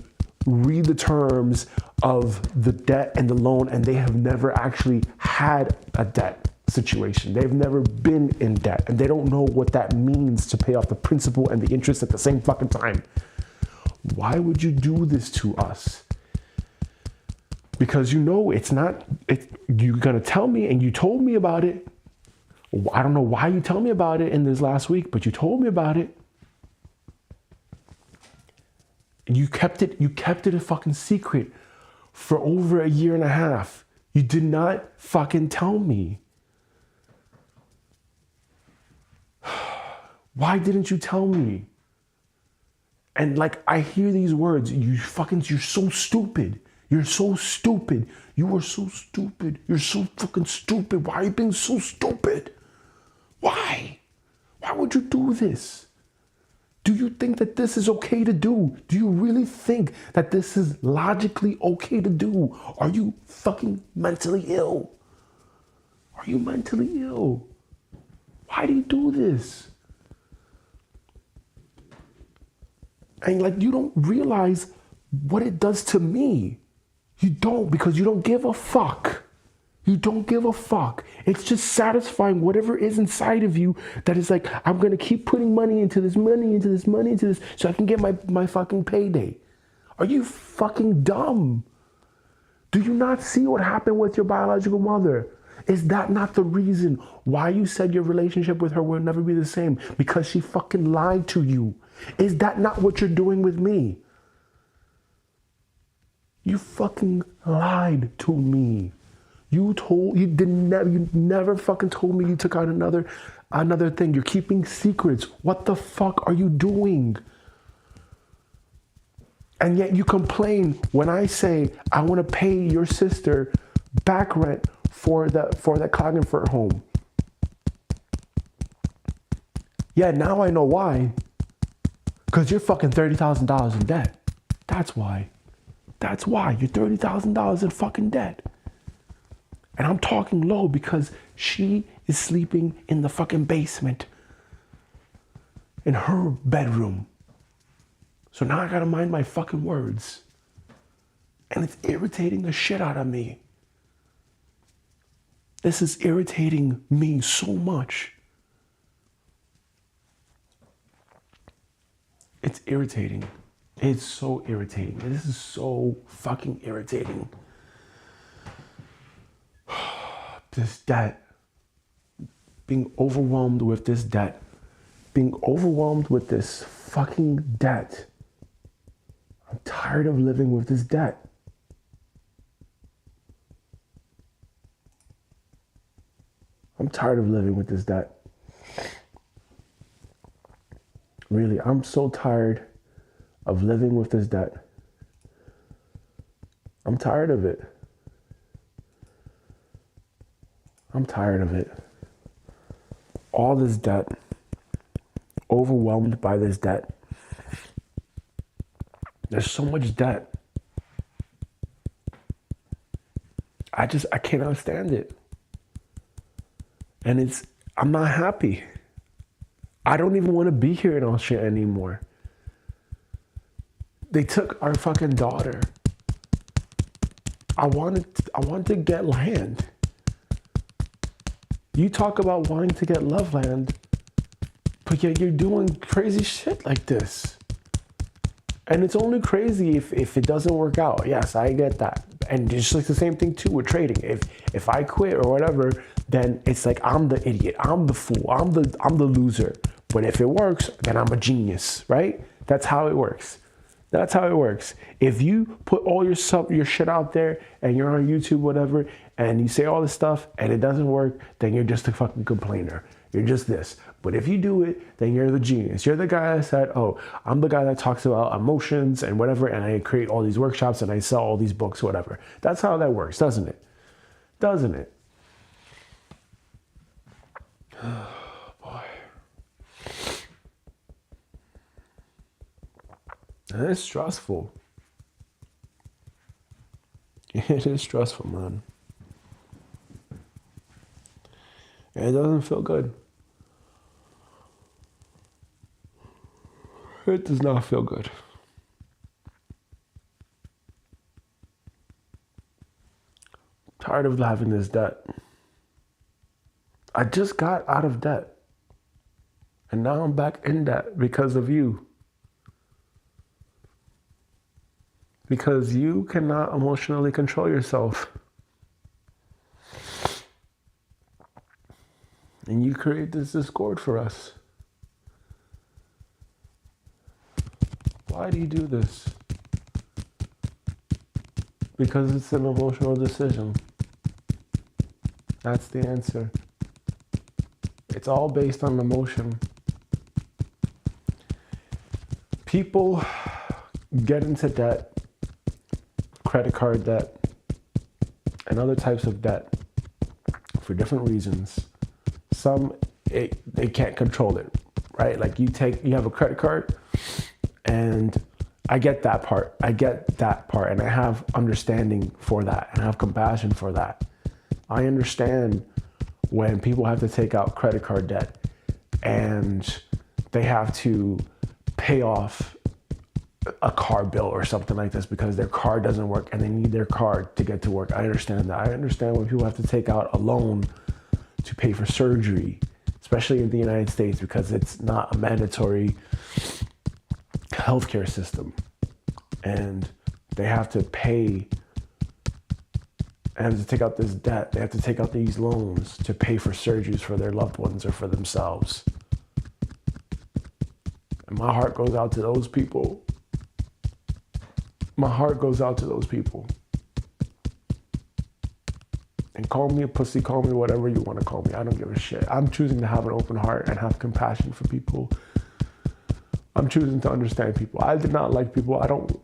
read the terms of the debt and the loan, and they have never actually had a debt situation. They've never been in debt, and they don't know what that means to pay off the principal and the interest at the same fucking time. Why would you do this to us? Because you know you're gonna tell me, and you told me about it. I don't know why you tell me about it in this last week, but you told me about it. You kept it a fucking secret for over a year and a half. You did not fucking tell me. Why didn't you tell me? And like, I hear these words, you're so stupid. You're so stupid. You are so stupid. You're so fucking stupid. Why are you being so stupid? Why? Why would you do this? Do you think that this is okay to do? Do you really think that this is logically okay to do? Are you fucking mentally ill? Are you mentally ill? Why do you do this? And like, you don't realize what it does to me. You don't, because you don't give a fuck. You don't give a fuck. It's just satisfying whatever is inside of you that is like, I'm going to keep putting money into this, so I can get my fucking payday. Are you fucking dumb? Do you not see what happened with your biological mother? Is that not the reason why you said your relationship with her will never be the same? Because she fucking lied to you. Is that not what you're doing with me? You fucking lied to me. You never fucking told me you took out another thing. You're keeping secrets. What the fuck are you doing? And yet you complain when I say I want to pay your sister back rent for that Klagenfurt home. Yeah, now I know why. Because you're fucking $30,000 in debt. That's why. That's why. You're $30,000 in fucking debt. And I'm talking low because she is sleeping in the fucking basement. In her bedroom. So now I gotta mind my fucking words. And it's irritating the shit out of me. This is irritating me so much. It's irritating. It's so irritating. This is so fucking irritating. This debt. Being overwhelmed with this debt. Being overwhelmed with this fucking debt. I'm tired of living with this debt. I'm tired of living with this debt. Really, I'm so tired of living with this debt. I'm tired of it. I'm tired of it. All this debt. Overwhelmed by this debt. There's so much debt. I cannot stand it. And I'm not happy. I don't even want to be here in Austria anymore. They took our fucking daughter. I wanted to get land. You talk about wanting to get love land, but yet you're doing crazy shit like this. And it's only crazy if it doesn't work out. Yes, I get that. And just like the same thing too with trading. If I quit or whatever, then it's like I'm the idiot, I'm the fool, I'm the loser. But if it works, then I'm a genius, right? That's how it works. That's how it works. If you put all your shit out there and you're on YouTube, whatever, and you say all this stuff and it doesn't work, then you're just a fucking complainer. You're just this. But if you do it, then you're the genius. You're the guy that said, oh, I'm the guy that talks about emotions and whatever, and I create all these workshops and I sell all these books, whatever. That's how that works, doesn't it? Doesn't it? Oh, boy. And it's stressful. It is stressful, man. And it doesn't feel good. It does not feel good. Tired of having this debt. I just got out of debt. And now I'm back in debt because of you. Because you cannot emotionally control yourself. And you create this discord for us. Why do you do this? Because it's an emotional decision. That's the answer. It's all based on emotion. People get into debt, credit card debt, and other types of debt for different reasons. Some, they can't control it, right? Like you have a credit card, and I get that part. And I have understanding for that, and I have compassion for that. I understand when people have to take out credit card debt and they have to pay off a car bill or something like this because their car doesn't work and they need their car to get to work. I understand that. I understand when people have to take out a loan to pay for surgery, especially in the United States, because it's not a mandatory healthcare system. And they have to pay and have to take out this debt. They have to take out these loans to pay for surgeries for their loved ones or for themselves. And my heart goes out to those people. My heart goes out to those people. And call me a pussy, call me whatever you want to call me. I don't give a shit. I'm choosing to have an open heart and have compassion for people. I'm choosing to understand people. I did not like people. I don't,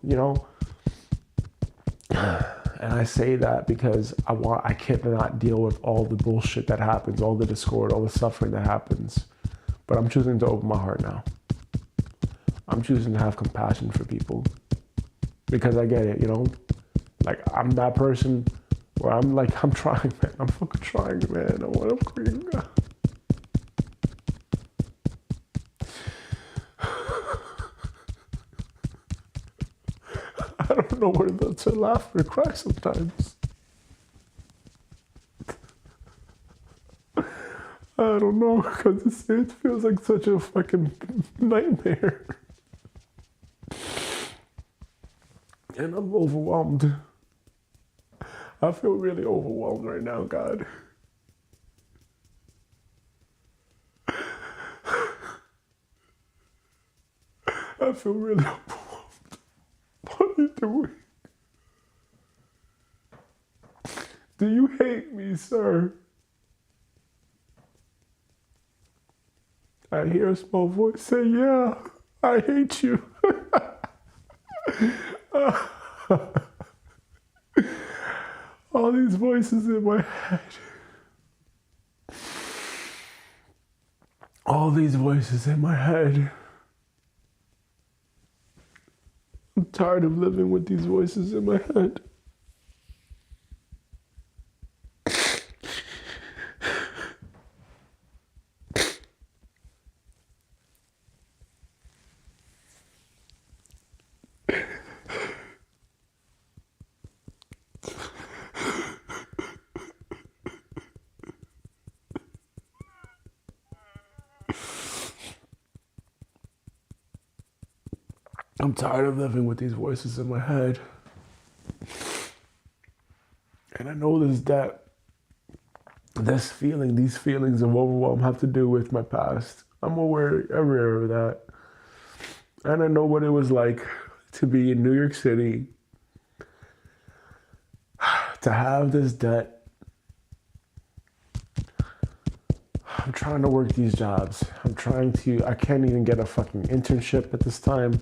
and I say that because I cannot deal with all the bullshit that happens, all the discord, all the suffering that happens. But I'm choosing to open my heart now. I'm choosing to have compassion for people. Because I get it, like I'm that person where I'm like, I'm trying, man. I'm fucking trying, man. I want to scream. I don't know whether to laugh or cry sometimes. I don't know, because it feels like such a fucking nightmare. And I'm overwhelmed. I feel really overwhelmed right now, God. I feel really overwhelmed. What are you doing? Do you hate me, sir? I hear a small voice say, yeah, I hate you. All these voices in my head. All these voices in my head. I'm tired of living with these voices in my head. I'm tired of living with these voices in my head. And I know these feelings of overwhelm have to do with my past. I'm aware of that. And I know what it was like to be in New York City, to have this debt. I'm trying to work these jobs. I can't even get a fucking internship at this time.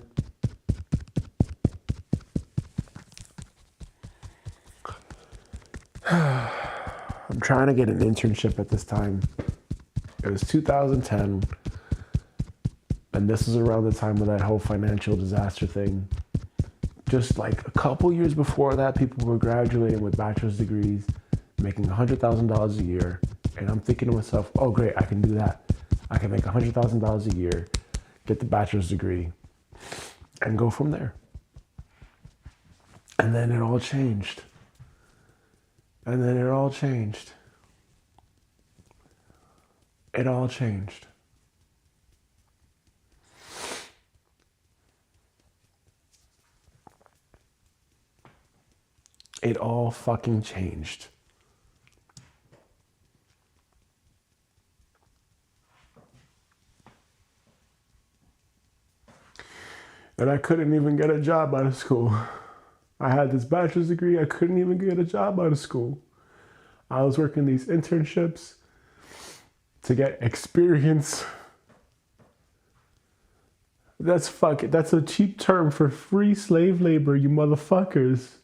I'm trying to get an internship at this time. It was 2010, and this is around the time of that whole financial disaster thing. Just like a couple years before that, people were graduating with bachelor's degrees, making $100,000 a year, and I'm thinking to myself, oh great, I can do that. I can make $100,000 a year, get the bachelor's degree, and go from there. And then it all changed. And then it all changed. It all changed. It all fucking changed. And I couldn't even get a job out of school. I had this bachelor's degree. I couldn't even get a job out of school. I was working these internships to get experience. That's a cheap term for free slave labor, you motherfuckers.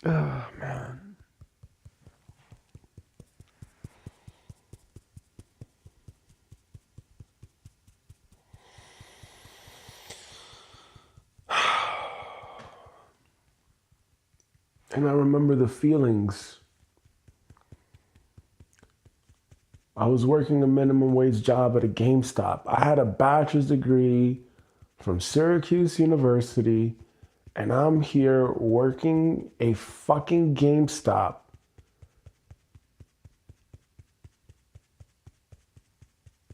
Oh, man. And I remember the feelings I was working a minimum wage job at a GameStop. I had a bachelor's degree from Syracuse University, and I'm here working a fucking GameStop.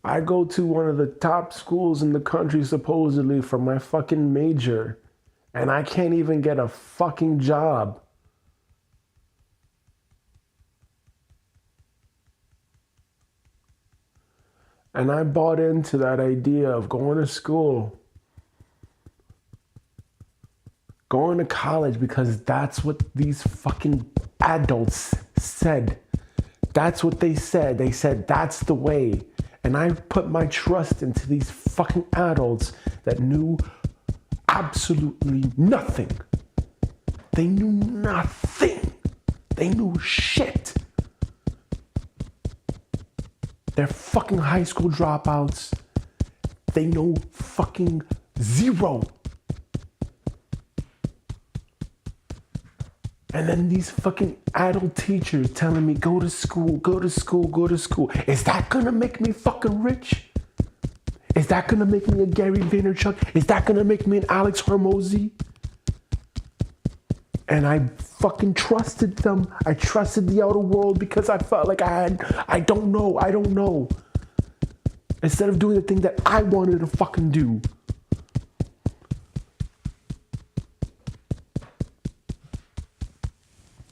I go to one of the top schools in the country supposedly for my fucking major, and I can't even get a fucking job. And I bought into that idea of going to school, going to college, because that's what these fucking adults said. That's what they said. They said that's the way. And I put my trust into these fucking adults that knew absolutely nothing. They knew nothing. They knew shit. They're fucking high school dropouts. They know fucking zero. And then these fucking adult teachers telling me, go to school, go to school, go to school. Is that gonna make me fucking rich? Is that gonna make me a Gary Vaynerchuk? Is that gonna make me an Alex Hormozy? And I fucking trusted them. I trusted the outer world because I felt like I don't know. Instead of doing the thing that I wanted to fucking do.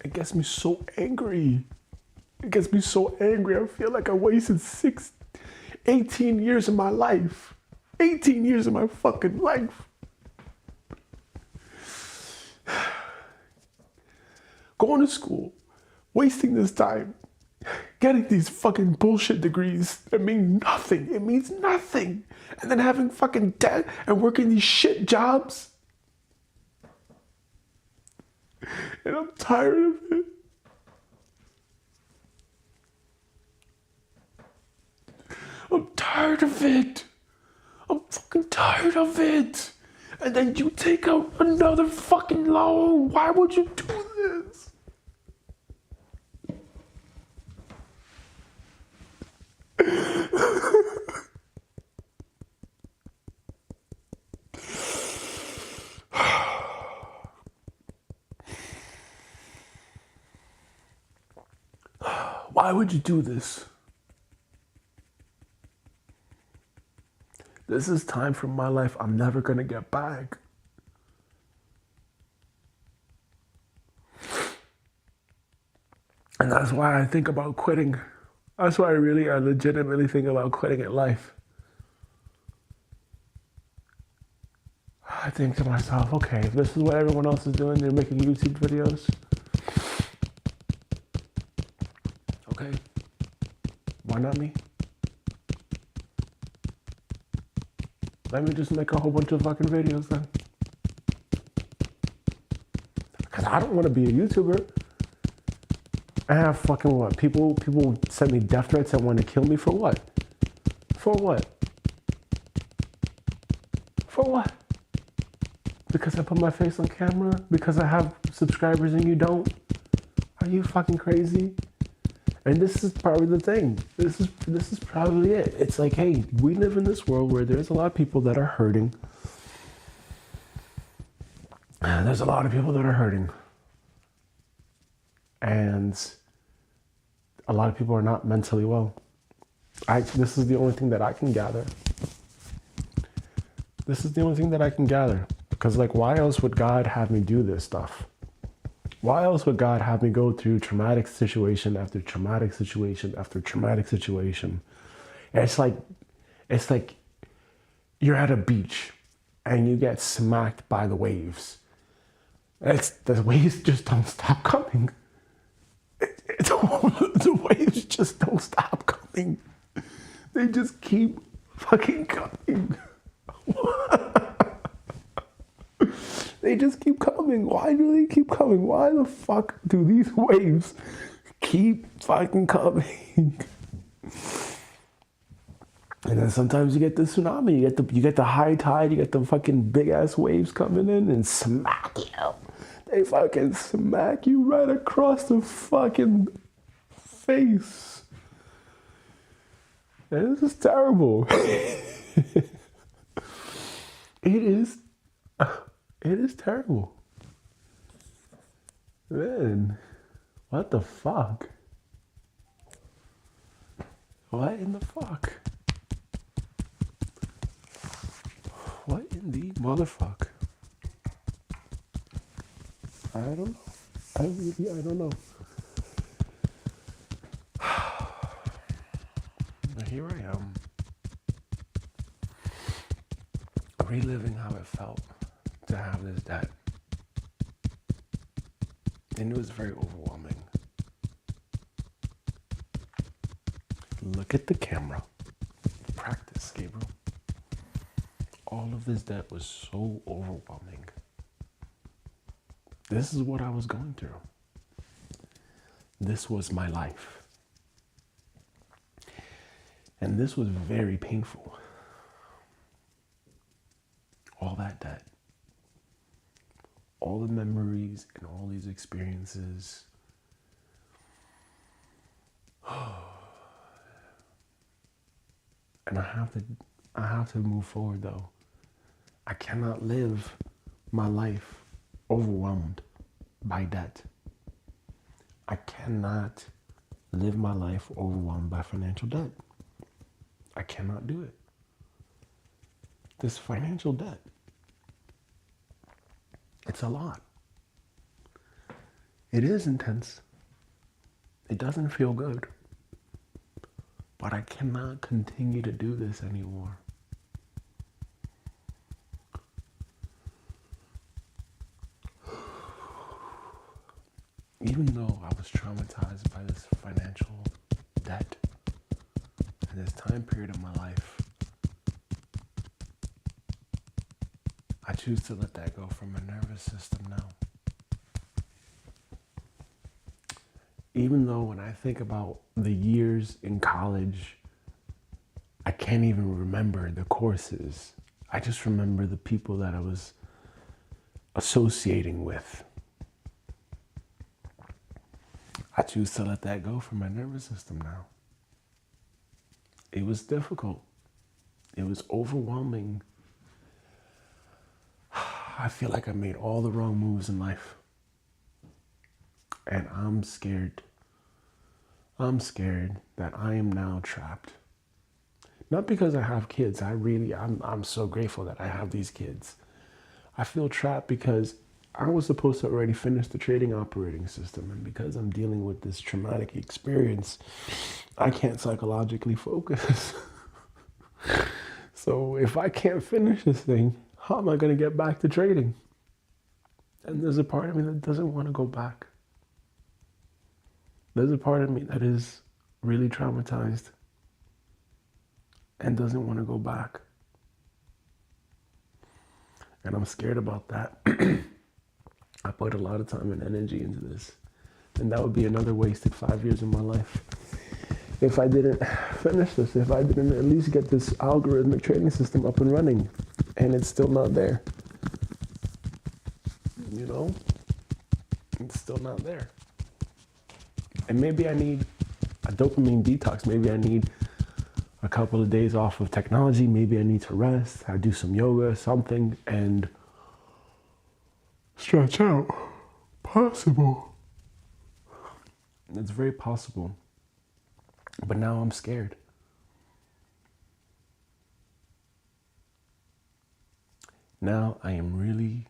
It gets me so angry. I feel like I wasted 18 years of my life. 18 years of my fucking life. Going to school, wasting this time, getting these fucking bullshit degrees that mean nothing. It means nothing. And then having fucking debt and working these shit jobs. And I'm tired of it. I'm tired of it. I'm fucking tired of it. And then you take out another fucking loan. Why would you do this? Why would you do this? This is time from my life I'm never gonna get back. And that's why I think about quitting. That's why I legitimately think about quitting at life. I think to myself, okay, if this is what everyone else is doing, they're making YouTube videos. Okay, why not me? Let me just make a whole bunch of fucking videos then. Because I don't want to be a YouTuber. I have fucking what? People send me death threats and want to kill me for what? For what? For what? Because I put my face on camera? Because I have subscribers and you don't? Are you fucking crazy? And this is probably the thing. This is probably it. It's like, hey, we live in this world where there's a lot of people that are hurting. There's a lot of people that are hurting. And a lot of people are not mentally well. This is the only thing that I can gather. Because like, why else would God have me do this stuff? Why else would God have me go through traumatic situation after traumatic situation after traumatic situation? And it's like you're at a beach and you get smacked by the waves. The waves just don't stop coming. The waves just don't stop coming. They just keep fucking coming. They just keep coming. Why do they keep coming? Why the fuck do these waves keep fucking coming? And then sometimes you get the tsunami. You get the high tide. You get the fucking big ass waves coming in and smack you. They fucking smack you right across the fucking face. And this is terrible. It is terrible. Man, what the fuck? What in the fuck? What in the motherfuck? I don't know. I don't know. But here I am, reliving how it felt to have this debt. And it was very overwhelming. Look at the camera. Practice, Gabriel. All of this debt was so overwhelming. This is what I was going through. This was my life. And this was very painful. All that debt. All the memories and all these experiences. And I have to move forward though. I cannot live my life overwhelmed by debt. I cannot live my life overwhelmed by financial debt. I cannot do it. This financial debt, it's a lot. It is intense. It doesn't feel good. But I cannot continue to do this anymore. Even though I was traumatized by this financial debt in this time period of my life, I choose to let that go from my nervous system now. Even though when I think about the years in college, I can't even remember the courses. I just remember the people that I was associating with. I choose to let that go from my nervous system now. It was difficult. It was overwhelming. I feel like I made all the wrong moves in life. And I'm scared. I'm scared that I am now trapped. Not because I have kids. I'm so grateful that I have these kids. I feel trapped because I was supposed to already finish the trading operating system. And because I'm dealing with this traumatic experience, I can't psychologically focus. So if I can't finish this thing, how am I going to get back to trading? And there's a part of me that doesn't want to go back. There's a part of me that is really traumatized and doesn't want to go back. And I'm scared about that. I put a lot of time and energy into this. And that would be another wasted 5 years of my life. If I didn't finish this, if I didn't at least get this algorithmic trading system up and running, and it's still not there. You know? It's still not there. And maybe I need a dopamine detox. Maybe I need a couple of days off of technology. Maybe I need to rest. I do some yoga, something, and stretch out. Possible. It's very possible. But now I'm scared. Now I am really,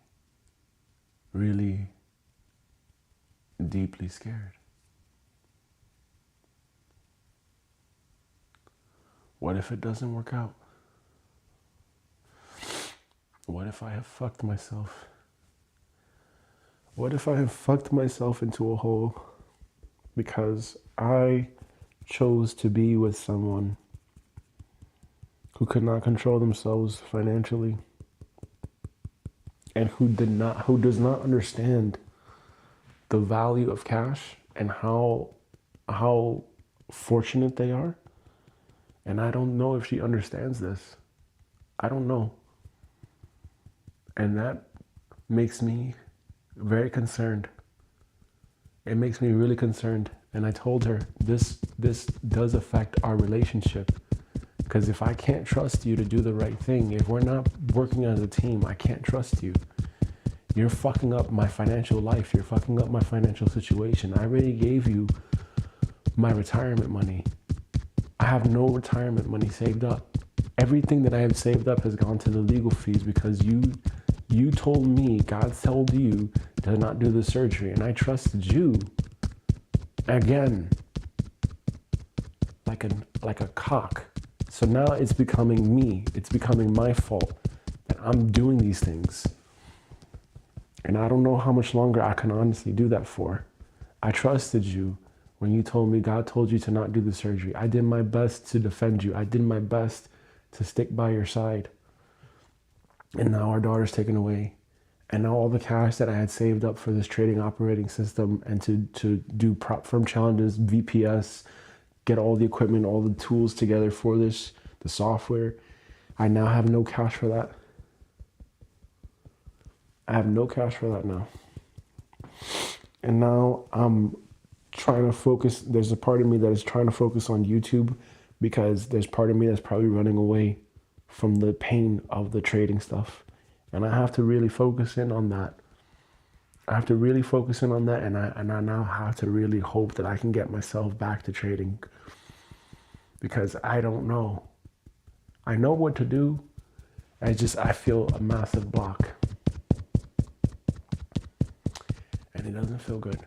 really deeply scared. What if it doesn't work out? What if I have fucked myself? What if I have fucked myself into a hole because I chose to be with someone who could not control themselves financially and who does not understand the value of cash and how fortunate they are? And I don't know if she understands this. I don't know. And that makes me very concerned. It makes me really concerned. And I told her, this does affect our relationship. Because if I can't trust you to do the right thing, if we're not working as a team, I can't trust you. You're fucking up my financial life. You're fucking up my financial situation. I already gave you my retirement money. I have no retirement money saved up. Everything that I have saved up has gone to the legal fees because you told me, God told you to not do the surgery, and I trusted you. Again, like a cock. So now it's becoming me. It's becoming my fault that I'm doing these things. And I don't know how much longer I can honestly do that for. I trusted you when you told me God told you to not do the surgery. I did my best to defend you. I did my best to stick by your side. And now our daughter's taken away. And now all the cash that I had saved up for this trading operating system and to do prop firm challenges, VPS, get all the equipment, all the tools together for this, the software, I now have no cash for that. I have no cash for that now. And now I'm trying to focus. There's a part of me that is trying to focus on YouTube because there's part of me that's probably running away from the pain of the trading stuff. And I have to really focus in on that. I have to really focus in on that. And I now have to really hope that I can get myself back to trading because I don't know. I know what to do. I feel a massive block. And it doesn't feel good.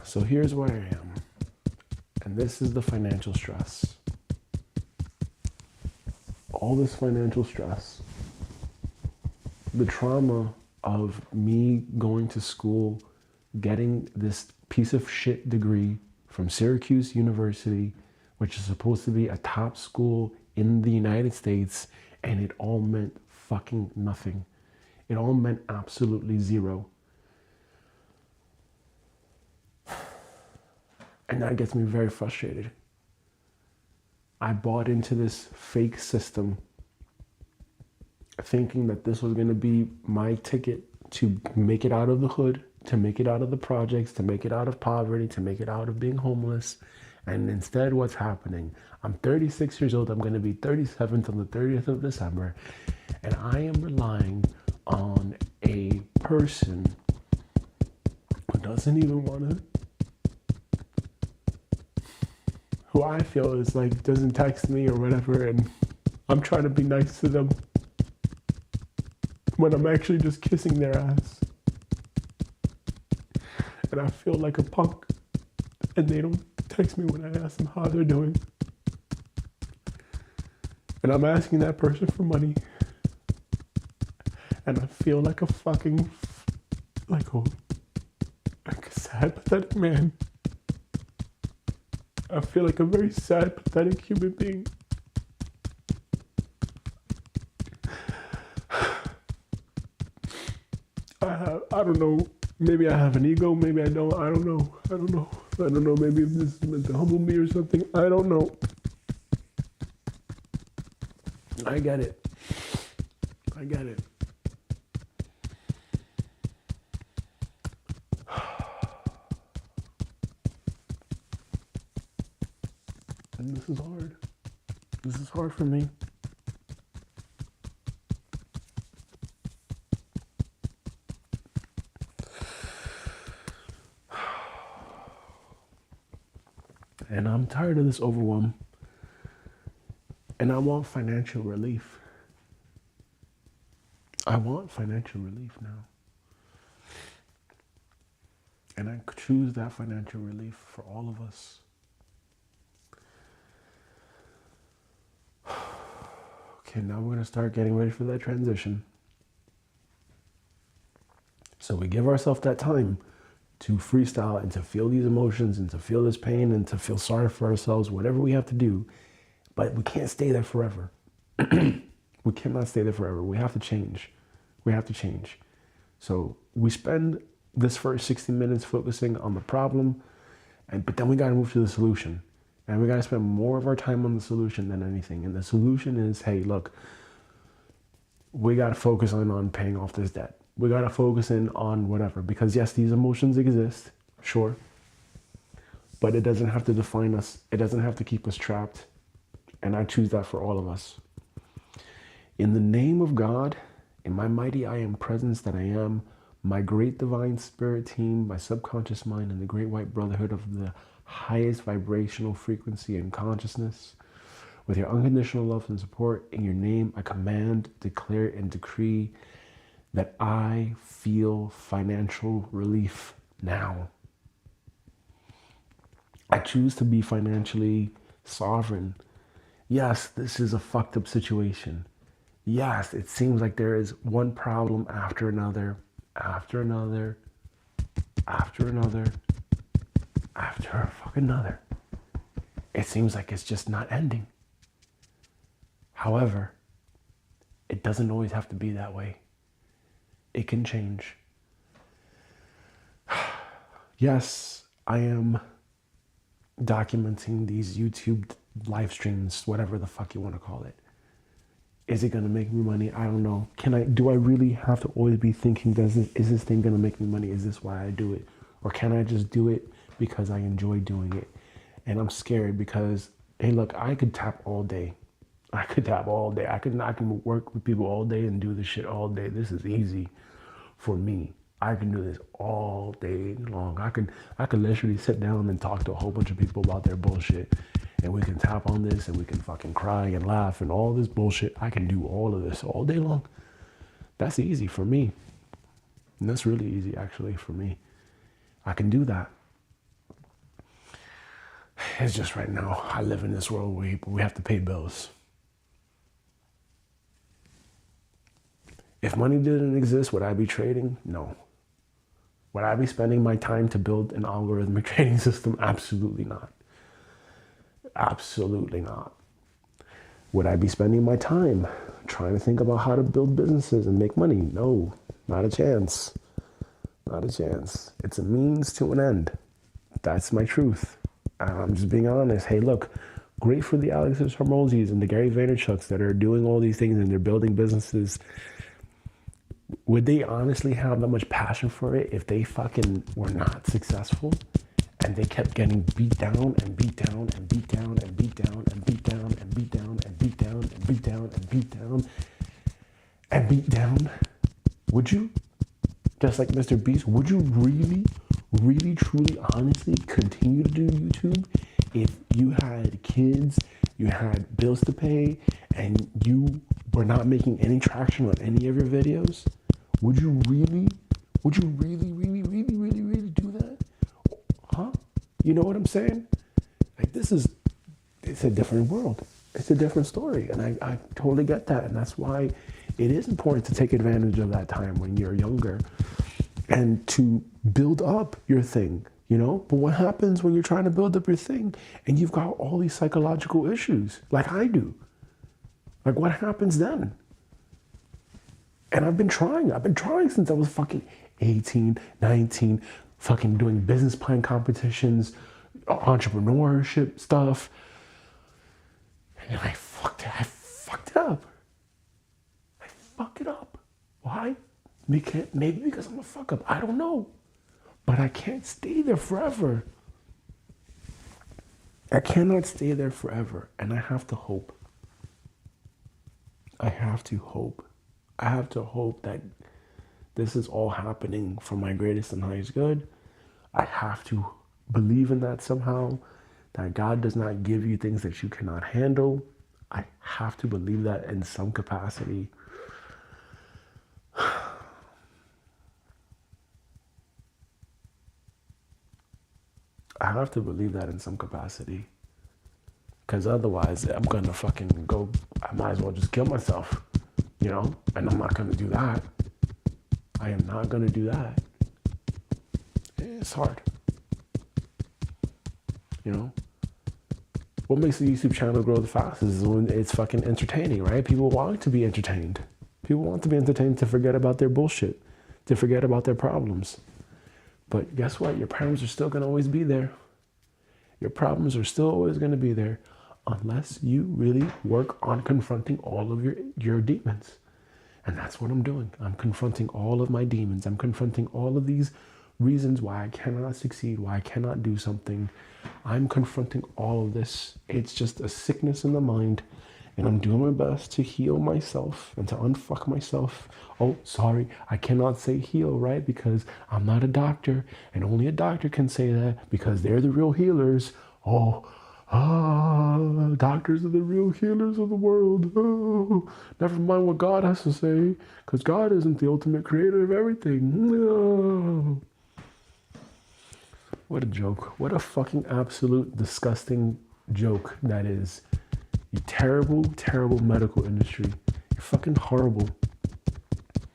So here's where I am. And this is the financial stress. All this financial stress. The trauma of me going to school, getting this piece of shit degree from Syracuse University, which is supposed to be a top school in the United States, and it all meant fucking nothing. It all meant absolutely zero. And that gets me very frustrated. I bought into this fake system thinking that this was going to be my ticket to make it out of the hood, to make it out of the projects, to make it out of poverty, to make it out of being homeless. And instead, what's happening? I'm 36 years old. I'm going to be 37th on the 30th of December. And I am relying on a person who doesn't even want to, who I feel is like, doesn't text me or whatever. And I'm trying to be nice to them when I'm actually just kissing their ass. And I feel like a punk. And they don't text me when I ask them how they're doing. And I'm asking that person for money. And I feel like a fucking, like a sad, pathetic man. I feel like a very sad, pathetic human being. I don't know. Maybe I have an ego. Maybe I don't. I don't know. Maybe this is meant to humble me or something. I don't know. I get it. And this is hard. This is hard for me. And I'm tired of this overwhelm. And I want financial relief. I want financial relief now. And I choose that financial relief for all of us. Okay, now we're going to start getting ready for that transition. So we give ourselves that time to freestyle and to feel these emotions and to feel this pain and to feel sorry for ourselves, whatever we have to do. But we can't stay there forever. We cannot stay there forever. We have to change. So we spend this first 60 minutes focusing on the problem, but then we got to move to the solution. And we got to spend more of our time on the solution than anything. And the solution is, hey, look, we got to focus on paying off this debt. We got to focus in on whatever. Because yes, these emotions exist, sure. but it doesn't have to define us. It doesn't have to keep us trapped. And I choose that for all of us. In the name of God, in my mighty I am presence that I am, my great divine spirit team, my subconscious mind, and the great white brotherhood of the highest vibrational frequency and consciousness, with your unconditional love and support, in your name, I command, declare, and decree that I feel financial relief now. I choose to be financially sovereign. Yes, this is a fucked up situation. Yes, it seems like there is one problem after another, after another, after another, after fucking another. It seems like it's just not ending. However, it doesn't always have to be that way. It can change. Yes, I am documenting these YouTube live streams, whatever the fuck you want to call it. Is it going to make me money? I don't know. Do I really have to always be thinking, is this thing going to make me money? Is this why I do it? Or can I just do it because I enjoy doing it? And I'm scared because, hey, look, I could tap all day. I could tap all day. I can work with people all day and do this shit all day. This is easy for me. I can do this all day long. I could literally sit down and talk to a whole bunch of people about their bullshit. And we can tap on this and we can fucking cry and laugh and all this bullshit. I can do all of this all day long. That's easy for me. And that's really easy actually for me. I can do that. It's just right now, I live in this world where we have to pay bills. If money didn't exist, would I be trading? No. Would I be spending my time to build an algorithmic trading system? Absolutely not. Absolutely not. Would I be spending my time trying to think about how to build businesses and make money? No, not a chance. Not a chance. It's a means to an end. That's my truth. I'm just being honest. Hey, look, great for the Alexis Hormozis and the Gary Vaynerchuks that are doing all these things and they're building businesses. Would they honestly have that much passion for it if they fucking were not successful and they kept getting beat down and beat down and beat down and beat down and beat down and beat down and beat down and beat down and beat down and beat down? Would you? Just like Mr. Beast, would you really, really, truly, honestly continue to do YouTube if you had kids, you had bills to pay, and you were not making any traction on any of your videos? Would you really, really do that? Huh? You know what I'm saying? Like it's a different world. It's a different story. And I totally get that. And that's why it is important to take advantage of that time when you're younger and to build up your thing, you know? But what happens when you're trying to build up your thing and you've got all these psychological issues like I do? Like what happens then? And I've been trying since I was fucking 18, 19, fucking doing business plan competitions, entrepreneurship stuff. And I fucked it up. I fucked it up. Why? Maybe because I'm a fuck up. I don't know. But I can't stay there forever. I cannot stay there forever. And I have to hope. I have to hope that this is all happening for my greatest and highest good. I have to believe in that somehow, that God does not give you things that you cannot handle. I have to believe that in some capacity. I have to believe that in some capacity. Because otherwise, I'm going to fucking go, I might as well just kill myself, you know? And I'm not going to do that. I am not going to do that. It's hard. You know? What makes the YouTube channel grow the fastest is when it's fucking entertaining, right? People want to be entertained. People want to be entertained to forget about their bullshit, to forget about their problems. But guess what? Your problems are still going to always be there. Your problems are still always going to be there unless you really work on confronting all of your demons. And that's what I'm doing. I'm confronting all of my demons. I'm confronting all of these reasons why I cannot succeed, why I cannot do something. I'm confronting all of this. It's just a sickness in the mind, and I'm doing my best to heal myself and to unfuck myself. Oh, sorry, I cannot say heal, right? Because I'm not a doctor, and only a doctor can say that because they're the real healers. Doctors are the real healers of the world. Oh, never mind what God has to say, because God isn't the ultimate creator of everything. No. What a joke. What a fucking absolute disgusting joke that is. You terrible, terrible medical industry. You're fucking horrible.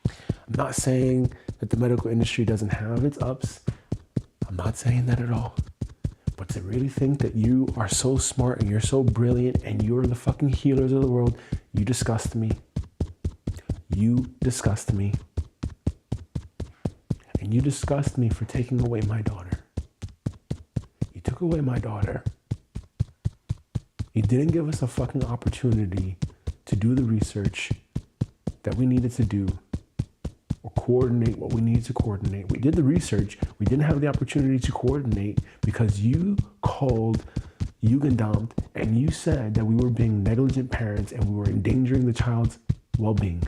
I'm not saying that the medical industry doesn't have its ups. I'm not saying that at all. But to really think that you are so smart and you're so brilliant and you're the fucking healers of the world, you disgust me. You disgust me. And you disgust me for taking away my daughter. You took away my daughter. You didn't give us a fucking opportunity to do the research that we needed to do or coordinate what we needed to coordinate. We did the research. We didn't have the opportunity to coordinate because you called Jugendamt and you said that we were being negligent parents and we were endangering the child's well-being,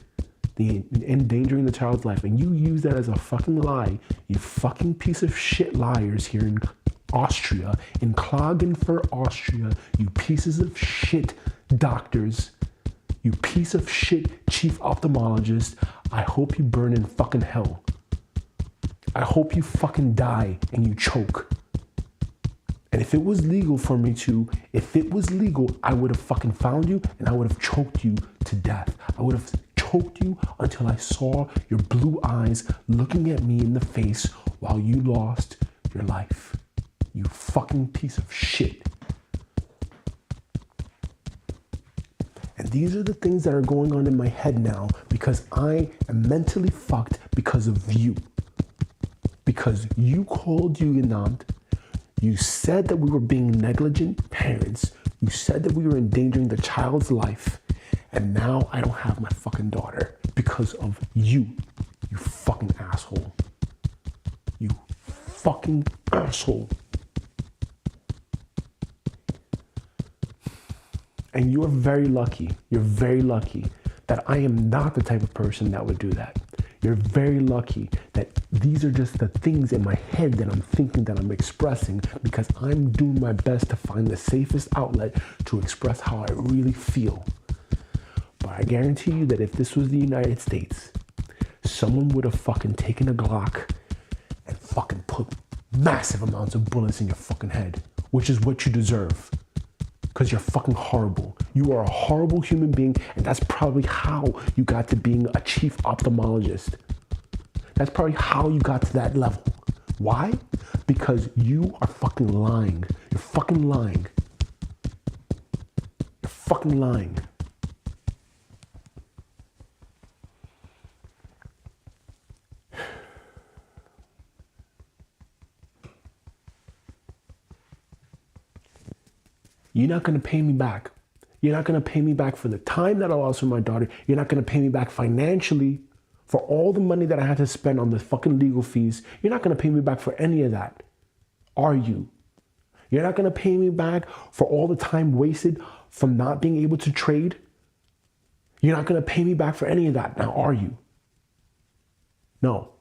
endangering the child's life. And you used that as a fucking lie, you fucking piece of shit liars here in Austria, in Klagenfurt, Austria, you pieces of shit doctors, you piece of shit chief ophthalmologist. I hope you burn in fucking hell. I hope you fucking die and you choke. And if it was legal for me to, if it was legal, I would have fucking found you and I would have choked you to death. I would have choked you until I saw your blue eyes looking at me in the face while you lost your life. You fucking piece of shit. And these are the things that are going on in my head now because I am mentally fucked because of you. Because you called Jugendamt, you said that we were being negligent parents, you said that we were endangering the child's life, and now I don't have my fucking daughter because of you, you fucking asshole. You fucking asshole. And you're very lucky that I am not the type of person that would do that. You're very lucky that these are just the things in my head that I'm thinking, that I'm expressing, because I'm doing my best to find the safest outlet to express how I really feel. But I guarantee you that if this was the United States, someone would have fucking taken a Glock and fucking put massive amounts of bullets in your fucking head, which is what you deserve. Because you're fucking horrible. You are a horrible human being, and that's probably how you got to being a chief ophthalmologist. That's probably how you got to that level. Why? Because you are fucking lying. You're fucking lying. You're fucking lying. You're not going to pay me back. You're not going to pay me back for the time that I lost with my daughter. You're not going to pay me back financially for all the money that I had to spend on the fucking legal fees. You're not going to pay me back for any of that. Are you? You're not going to pay me back for all the time wasted from not being able to trade. You're not going to pay me back for any of that. Now, are you? No.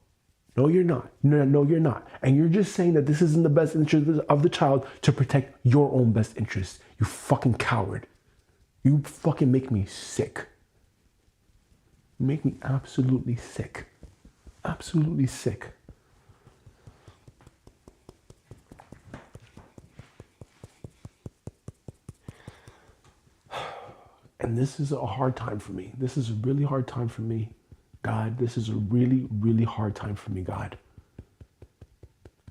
No, you're not. No, you're not. And you're just saying that this is in the best interest of the child to protect your own best interests. You fucking coward. You fucking make me sick. You make me absolutely sick. Absolutely sick. And this is a hard time for me. This is a really hard time for me. God, this is a really, really hard time for me, God.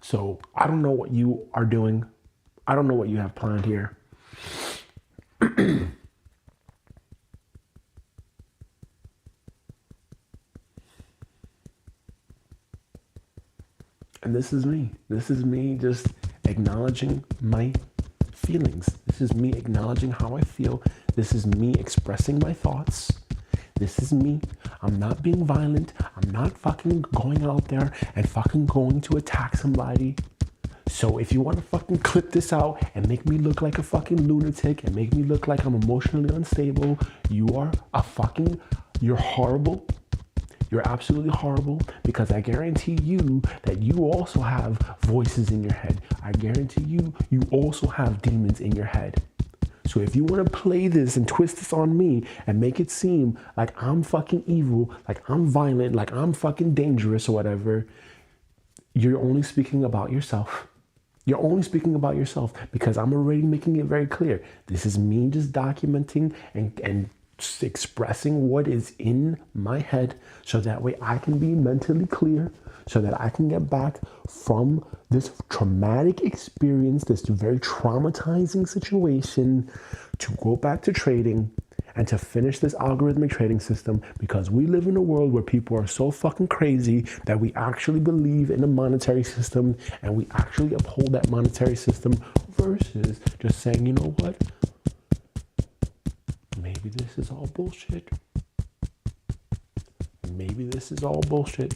So I don't know what you are doing. I don't know what you have planned here. And this is me. This is me just acknowledging my feelings. This is me acknowledging how I feel. This is me expressing my thoughts. This is me. I'm not being violent. I'm not fucking going out there and fucking going to attack somebody. So if you want to fucking clip this out and make me look like a fucking lunatic and make me look like I'm emotionally unstable, you're horrible. You're absolutely horrible, because I guarantee you that you also have voices in your head. I guarantee you, you also have demons in your head. So if you want to play this and twist this on me and make it seem like I'm fucking evil, like I'm violent, like I'm fucking dangerous or whatever, you're only speaking about yourself. You're only speaking about yourself, because I'm already making it very clear. This is me just documenting and expressing what is in my head, so that way I can be mentally clear, so that I can get back from this traumatic experience, this very traumatizing situation, to go back to trading and to finish this algorithmic trading system, because we live in a world where people are so fucking crazy that we actually believe in a monetary system and we actually uphold that monetary system, versus just saying, you know what? Maybe this is all bullshit. Maybe this is all bullshit.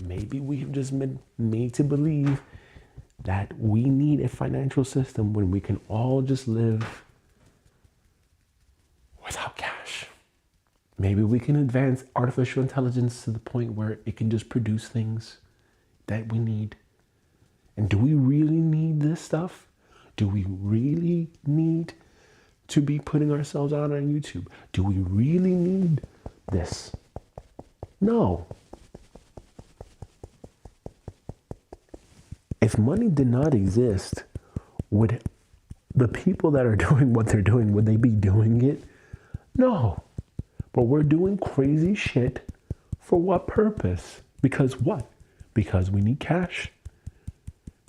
Maybe we have just been made to believe that we need a financial system when we can all just live without cash. Maybe we can advance artificial intelligence to the point where it can just produce things that we need. And do we really need this stuff? Do we really need to be putting ourselves out on YouTube? Do we really need this? No. If money did not exist, would the people that are doing what they're doing, would they be doing it? No. But we're doing crazy shit for what purpose? Because what? Because we need cash.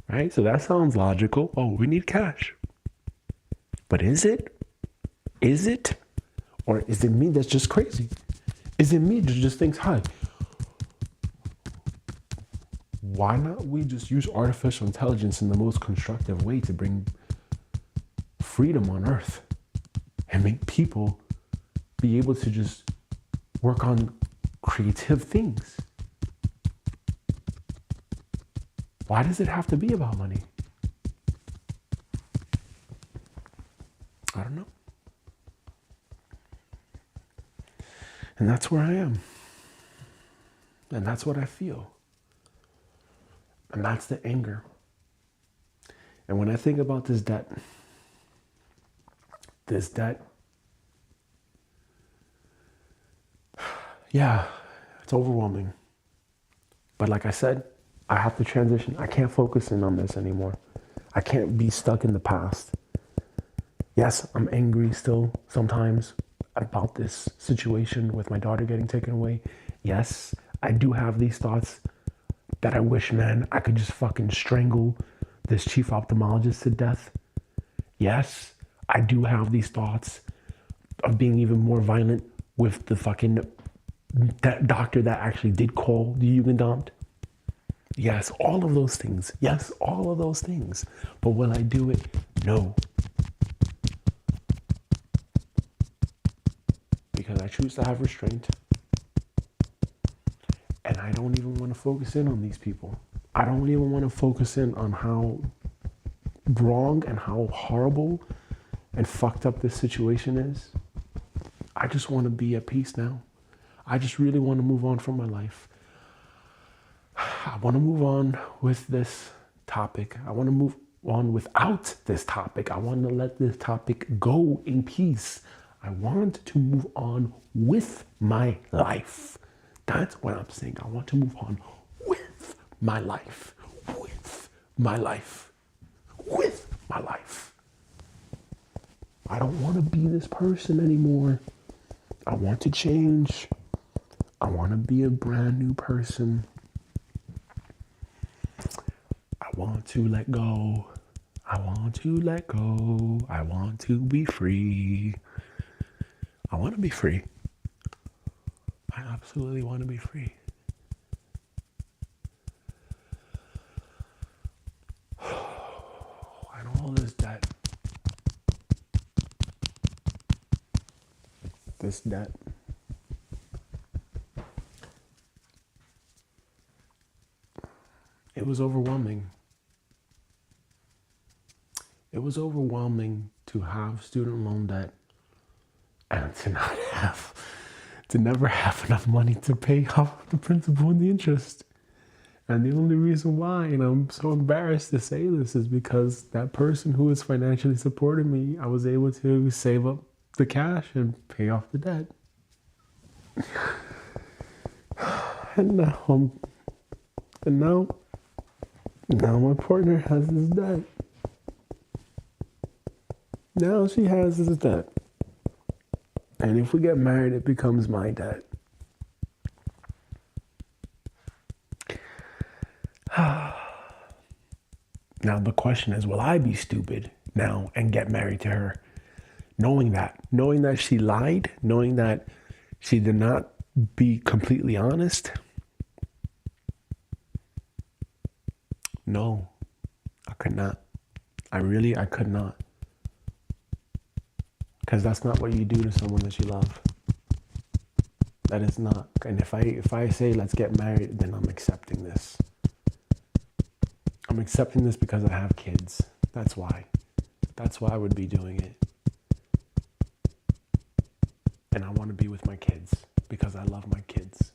Right? So that sounds logical. Oh, we need cash. But is it? Is it? Or is it me that's just crazy? Is it me that just thinks, hi, why not we just use artificial intelligence in the most constructive way to bring freedom on earth and make people be able to just work on creative things? Why does it have to be about money? I don't know. And that's where I am. And that's what I feel. And that's the anger. And when I think about this debt, yeah, it's overwhelming. But like I said, I have to transition. I can't focus in on this anymore. I can't be stuck in the past. Yes, I'm angry still sometimes about this situation with my daughter getting taken away. Yes, I do have these thoughts that I wish, man, I could just fucking strangle this chief ophthalmologist to death. Yes, I do have these thoughts of being even more violent with the fucking that doctor that actually did call the Jugendamt. Yes, all of those things. Yes, all of those things. But will I do it? No. Because I choose to have restraint. And I don't even want to focus in on these people. I don't even want to focus in on how wrong and how horrible and fucked up this situation is. I just want to be at peace now. I just really want to move on from my life. I want to move on with this topic. I want to move on without this topic. I want to let this topic go in peace. I want to move on with my life. That's what I'm saying. I want to move on with my life. With my life. With my life. I don't want to be this person anymore. I want to change. I want to be a brand new person. I want to let go. I want to let go. I want to be free. I want to be free. I absolutely want to be free. And all this debt. This debt. it was overwhelming. It was overwhelming to have student loan debt and to never have enough money to pay off the principal and the interest. And the only reason why, and I'm so embarrassed to say this, is because that person who was financially supporting me, I was able to save up the cash and pay off the debt. And now my partner has this debt. Now she has this debt. And if we get married, it becomes my debt. Now the question is, will I be stupid now and get married to her? Knowing that she lied, knowing that she did not be completely honest? No, I could not. I could not. Because that's not what you do to someone that you love. That is not. And if I say let's get married, then I'm accepting this. I'm accepting this because I have kids. That's why. That's why I would be doing it. And I want to be with my kids because I love my kids.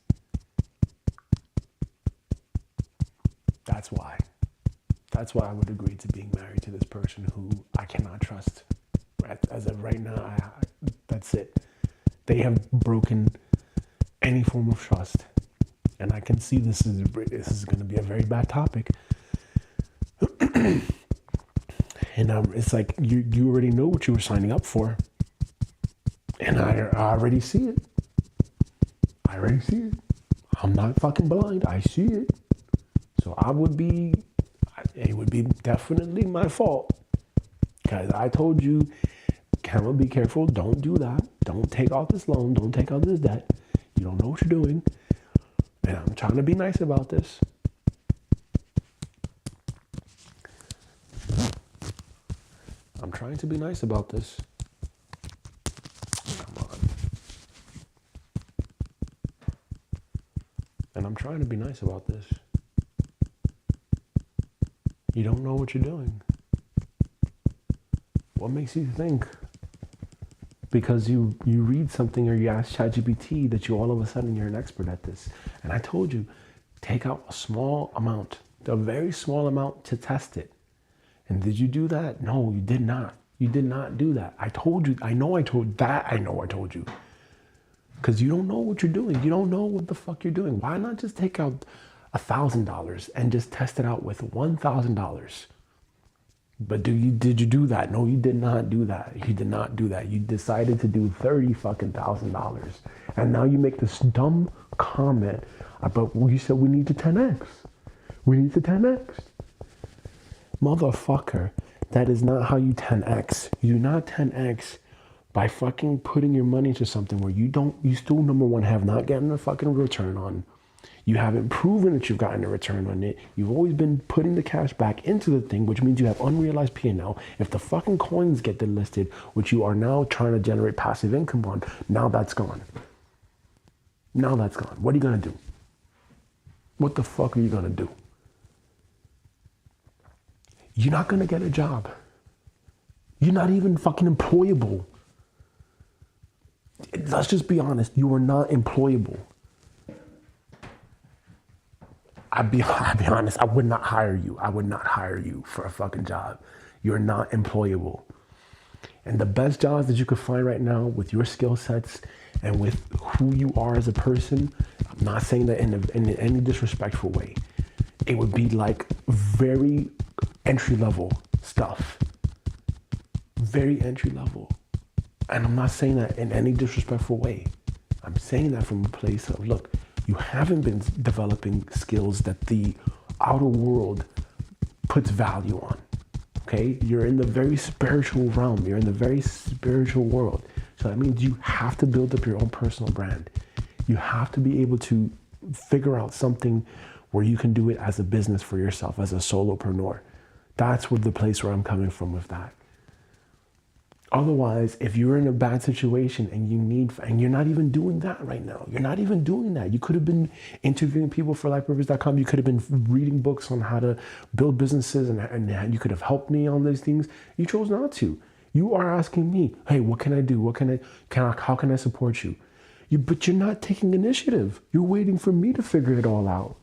That's why. That's why I would agree to being married to this person who I cannot trust. As of right now, that's it. They have broken any form of trust. And I can see this is going to be a very bad topic. And it's like you already know what you were signing up for. And I already see it. I'm not fucking blind. I see it. So it would be definitely my fault. Because I told you, Camera, be careful. Don't do that. Don't take out this loan. Don't take out this debt. You don't know what you're doing. And I'm trying to be nice about this. I'm trying to be nice about this. Come on. And I'm trying to be nice about this. You don't know what you're doing. What makes you think? Because you read something or you ask ChatGPT that you all of a sudden you're an expert at this. And I told you, take out a small amount, a very small amount to test it. And did you do that? No, you did not. You did not do that. I told you. I know I told you. Because you don't know what you're doing. You don't know what the fuck you're doing. Why not just take out $1,000 and just test it out with $1,000? But did you do that? No, you did not do that. You did not do that. You decided to do $30,000. And now you make this dumb comment about, you said we need to 10x. We need to 10x. Motherfucker, that is not how you 10x. You do not 10x by fucking putting your money into something where you still, number one, have not gotten a fucking return on. You haven't proven that you've gotten a return on it. You've always been putting the cash back into the thing, which means you have unrealized P&L. If the fucking coins get delisted, which you are now trying to generate passive income on, now that's gone. Now that's gone. What are you going to do? What the fuck are you going to do? You're not going to get a job. You're not even fucking employable. Let's just be honest. You are not employable. I'll be honest. I would not hire you. I would not hire you for a fucking job. You're not employable. And the best jobs that you could find right now with your skill sets and with who you are as a person, I'm not saying that in any disrespectful way. It would be like very entry level stuff. Very entry level. And I'm not saying that in any disrespectful way. I'm saying that from a place of, look, you haven't been developing skills that the outer world puts value on. Okay? You're in the very spiritual realm. You're in the very spiritual world. So that means you have to build up your own personal brand. You have to be able to figure out something where you can do it as a business for yourself, as a solopreneur. That's the place where I'm coming from with that. Otherwise, if you're in a bad situation and you're not even doing that right now, you're not even doing that. You could have been interviewing people for lifepurpose.com. You could have been reading books on how to build businesses and you could have helped me on these things. You chose not to. You are asking me, hey, what can I do? How can I support you? But you're not taking initiative. You're waiting for me to figure it all out.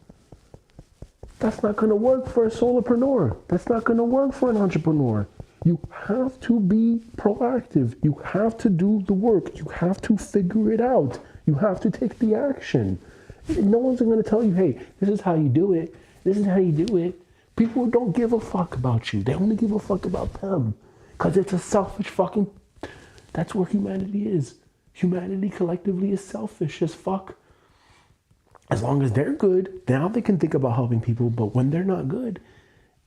That's not going to work for a solopreneur. That's not going to work for an entrepreneur. You have to be proactive. You have to do the work. You have to figure it out. You have to take the action. No one's going to tell you, hey, this is how you do it. This is how you do it. People don't give a fuck about you. They only give a fuck about them. Because it's a selfish fucking... That's where humanity is. Humanity collectively is selfish as fuck. As long as they're good, now they can think about helping people. But when they're not good,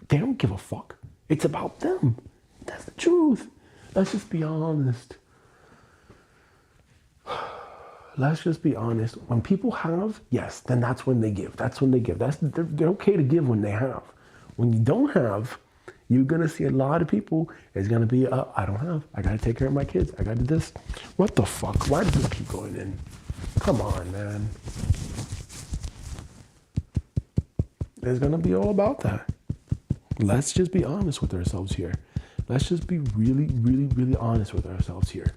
they don't give a fuck. It's about them. That's the truth. Let's just be honest. Let's just be honest. When people have, yes, then that's when they give. That's when they give. They're okay to give when they have. When you don't have, you're going to see a lot of people. It's going to be, I don't have. I got to take care of my kids. I got to do this. What the fuck? Why does this keep going in? Come on, man. It's going to be all about that. Let's just be honest with ourselves here. Let's just be really, really, really honest with ourselves here.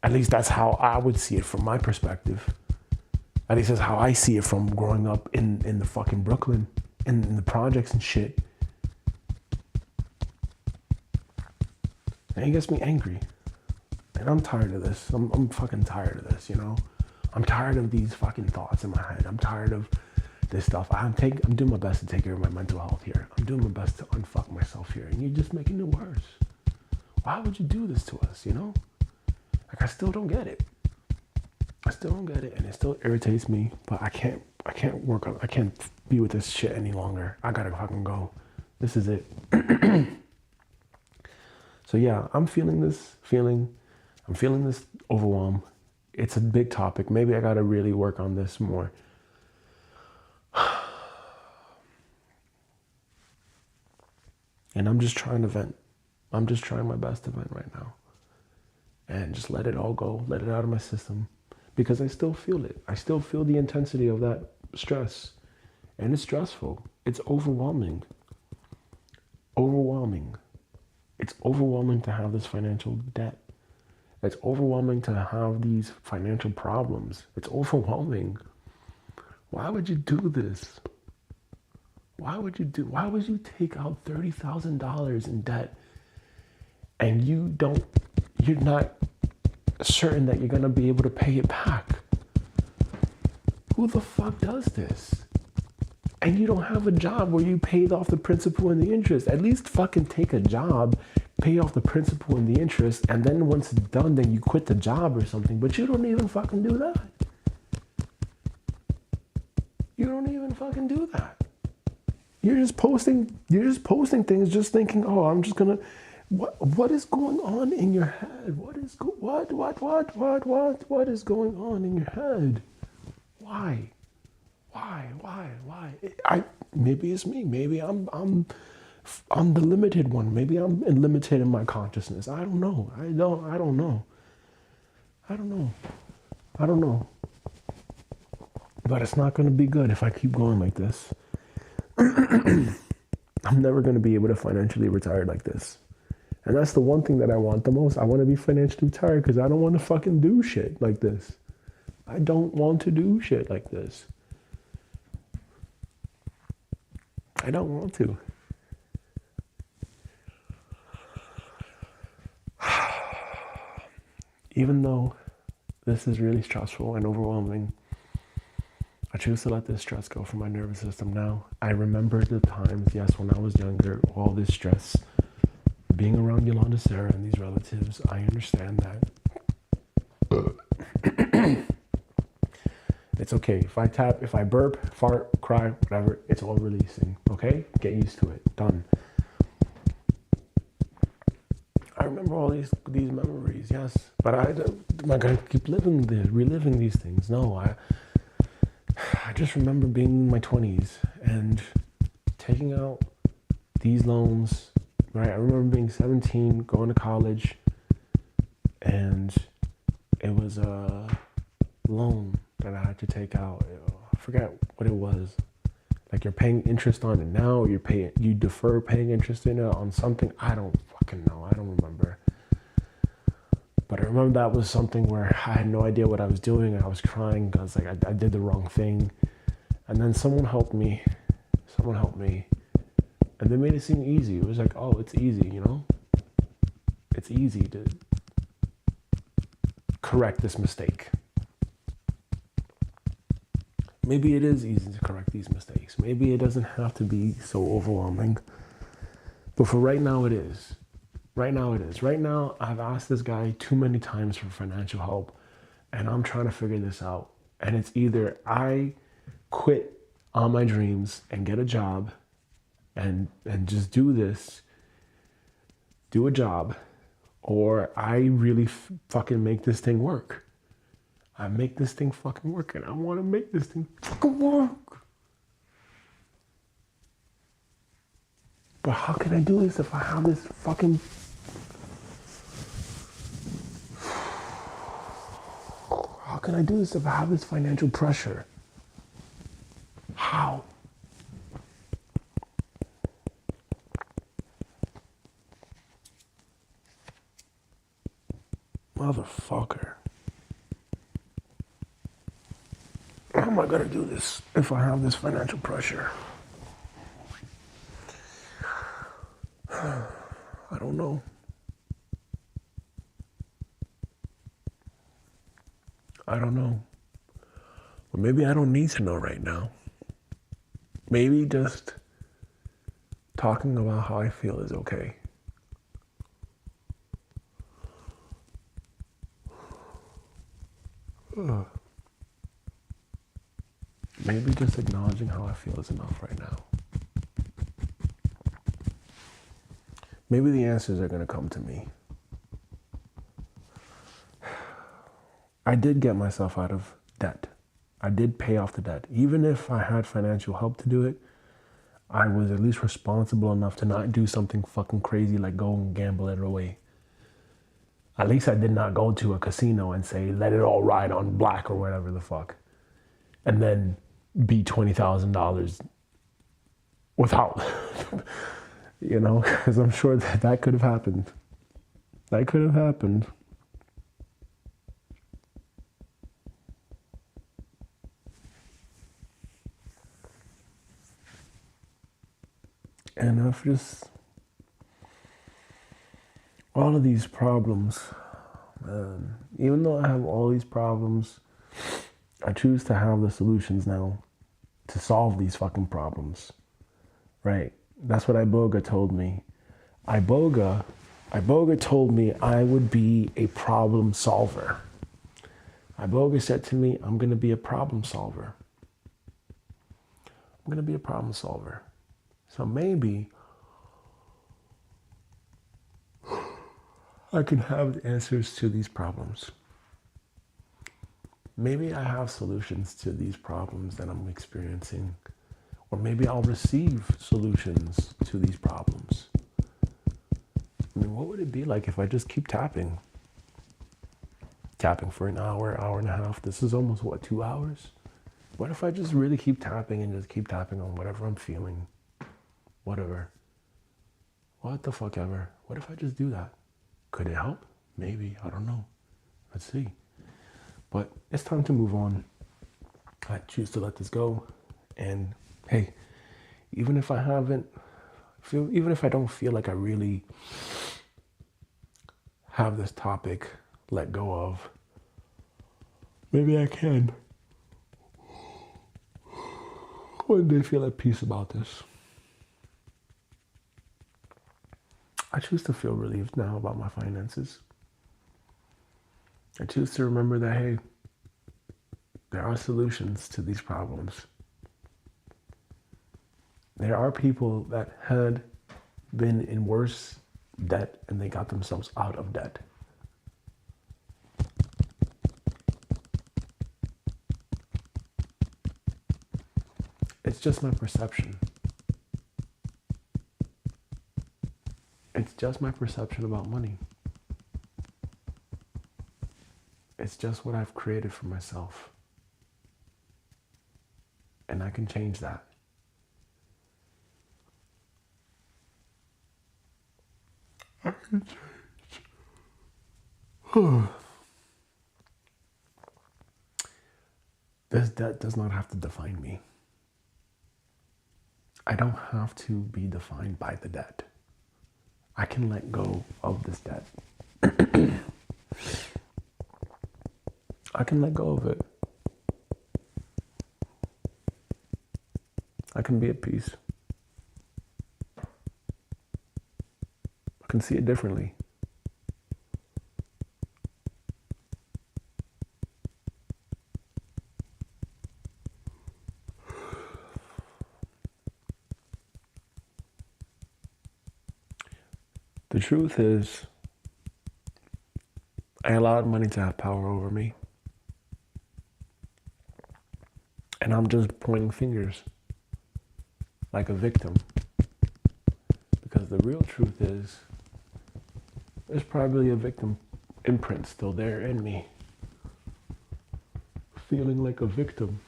At least that's how I would see it from my perspective. At least that's how I see it from growing up in the fucking Brooklyn, in the projects and shit. And it gets me angry. And I'm tired of this. I'm fucking tired of this, you know? I'm tired of these fucking thoughts in my head. I'm tired of this stuff. I'm doing my best to take care of my mental health here. I'm doing my best to unfuck myself here. And you're just making it worse. Why would you do this to us, you know? Like, I still don't get it. I still don't get it. And it still irritates me. But I can't be with this shit any longer. I gotta fucking go. This is it. So yeah, I'm feeling this overwhelm. It's a big topic. Maybe I gotta really work on this more. And I'm just trying to vent. I'm just trying my best to vent right now. And just let it all go. Let it out of my system. Because I still feel it. I still feel the intensity of that stress. And it's stressful. It's overwhelming. Overwhelming. It's overwhelming to have this financial debt. It's overwhelming to have these financial problems. It's overwhelming. Why would you do this? Why would you take out $30,000 in debt and you're not certain that you're going to be able to pay it back? Who the fuck does this? And you don't have a job where you paid off the principal and the interest. At least fucking take a job, pay off the principal and the interest, and then once it's done, then you quit the job or something. But you don't even fucking do that. You don't even fucking do that. You're just posting things, just thinking, oh, I'm just gonna. What is going on in your head? What is going on in your head? Why? Maybe it's me. Maybe I'm the limited one. Maybe I'm limited in my consciousness. I don't know. I don't know. But it's not going to be good if I keep going like this. I'm never going to be able to financially retire like this. And that's the one thing that I want the most. I want to be financially retired because I don't want to fucking do shit like this. I don't want to do shit like this. I don't want to. Even though this is really stressful and overwhelming, I choose to let this stress go from my nervous system now. I remember the times, yes, when I was younger, all this stress, being around Yolanda, Sarah, and these relatives. I understand that. It's okay. If I tap, if I burp, fart, cry, whatever, it's all releasing. Okay? Get used to it. Done. I remember all these memories, yes. But I'm not going to keep reliving these things. No, I just remember being in my 20s and taking out these loans, right? I remember being 17, going to college, and it was a loan that I had to take out. I forget what it was. Like you're paying interest on it now, or you defer paying interest in it on something. I don't fucking know. I don't remember. But I remember that was something where I had no idea what I was doing. I was crying because like I did the wrong thing. And then someone helped me. And they made it seem easy. It was like, oh, it's easy, you know? It's easy to correct this mistake. Maybe it is easy to correct these mistakes. Maybe it doesn't have to be so overwhelming. But for right now, it is. Right now, I've asked this guy too many times for financial help, and I'm trying to figure this out. And it's either I quit on my dreams and get a job and just do a job, or I really fucking make this thing work. I make this thing fucking work, and I want to make this thing fucking work. But how can I do this if I have this fucking... How can I do this if I have this financial pressure? How? Motherfucker. How am I gonna do this if I have this financial pressure? I don't know. Or maybe I don't need to know right now. Maybe just talking about how I feel is okay. Maybe just acknowledging how I feel is enough right now. Maybe the answers are going to come to me. I did get myself out of debt. I did pay off the debt. Even if I had financial help to do it, I was at least responsible enough to not do something fucking crazy like go and gamble it away. At least I did not go to a casino and say, let it all ride on black or whatever the fuck. And then be $20,000 without, you know, because I'm sure that could have happened. That could have happened. And I've just, all of these problems, man, even though I have all these problems, I choose to have the solutions now to solve these fucking problems, right? That's what Iboga told me. Iboga told me I would be a problem solver. Iboga said to me, I'm going to be a problem solver. I'm going to be a problem solver. So maybe I can have the answers to these problems. Maybe I have solutions to these problems that I'm experiencing. Or maybe I'll receive solutions to these problems. I mean, what would it be like if I just keep tapping? Tapping for an hour, hour and a half. This is almost, 2 hours? What if I just really keep tapping and just keep tapping on whatever I'm feeling? Whatever. What the fuck ever. What if I just do that? Could it help? Maybe. I don't know. Let's see. But it's time to move on. I choose to let this go. And hey, even if I don't feel like I really have this topic let go of, maybe I can one day feel at peace about this. I choose to feel relieved now about my finances. I choose to remember that, hey, there are solutions to these problems. There are people that had been in worse debt and they got themselves out of debt. It's just my perception. just my perception about money. It's just what I've created for myself. And I can change that. I can change. This debt does not have to define me. I don't have to be defined by the debt. I can let go of this debt. I can let go of it. I can be at peace. I can see it differently. The truth is, I allowed money to have power over me. And I'm just pointing fingers like a victim. Because the real truth is, there's probably a victim imprint still there in me. Feeling like a victim.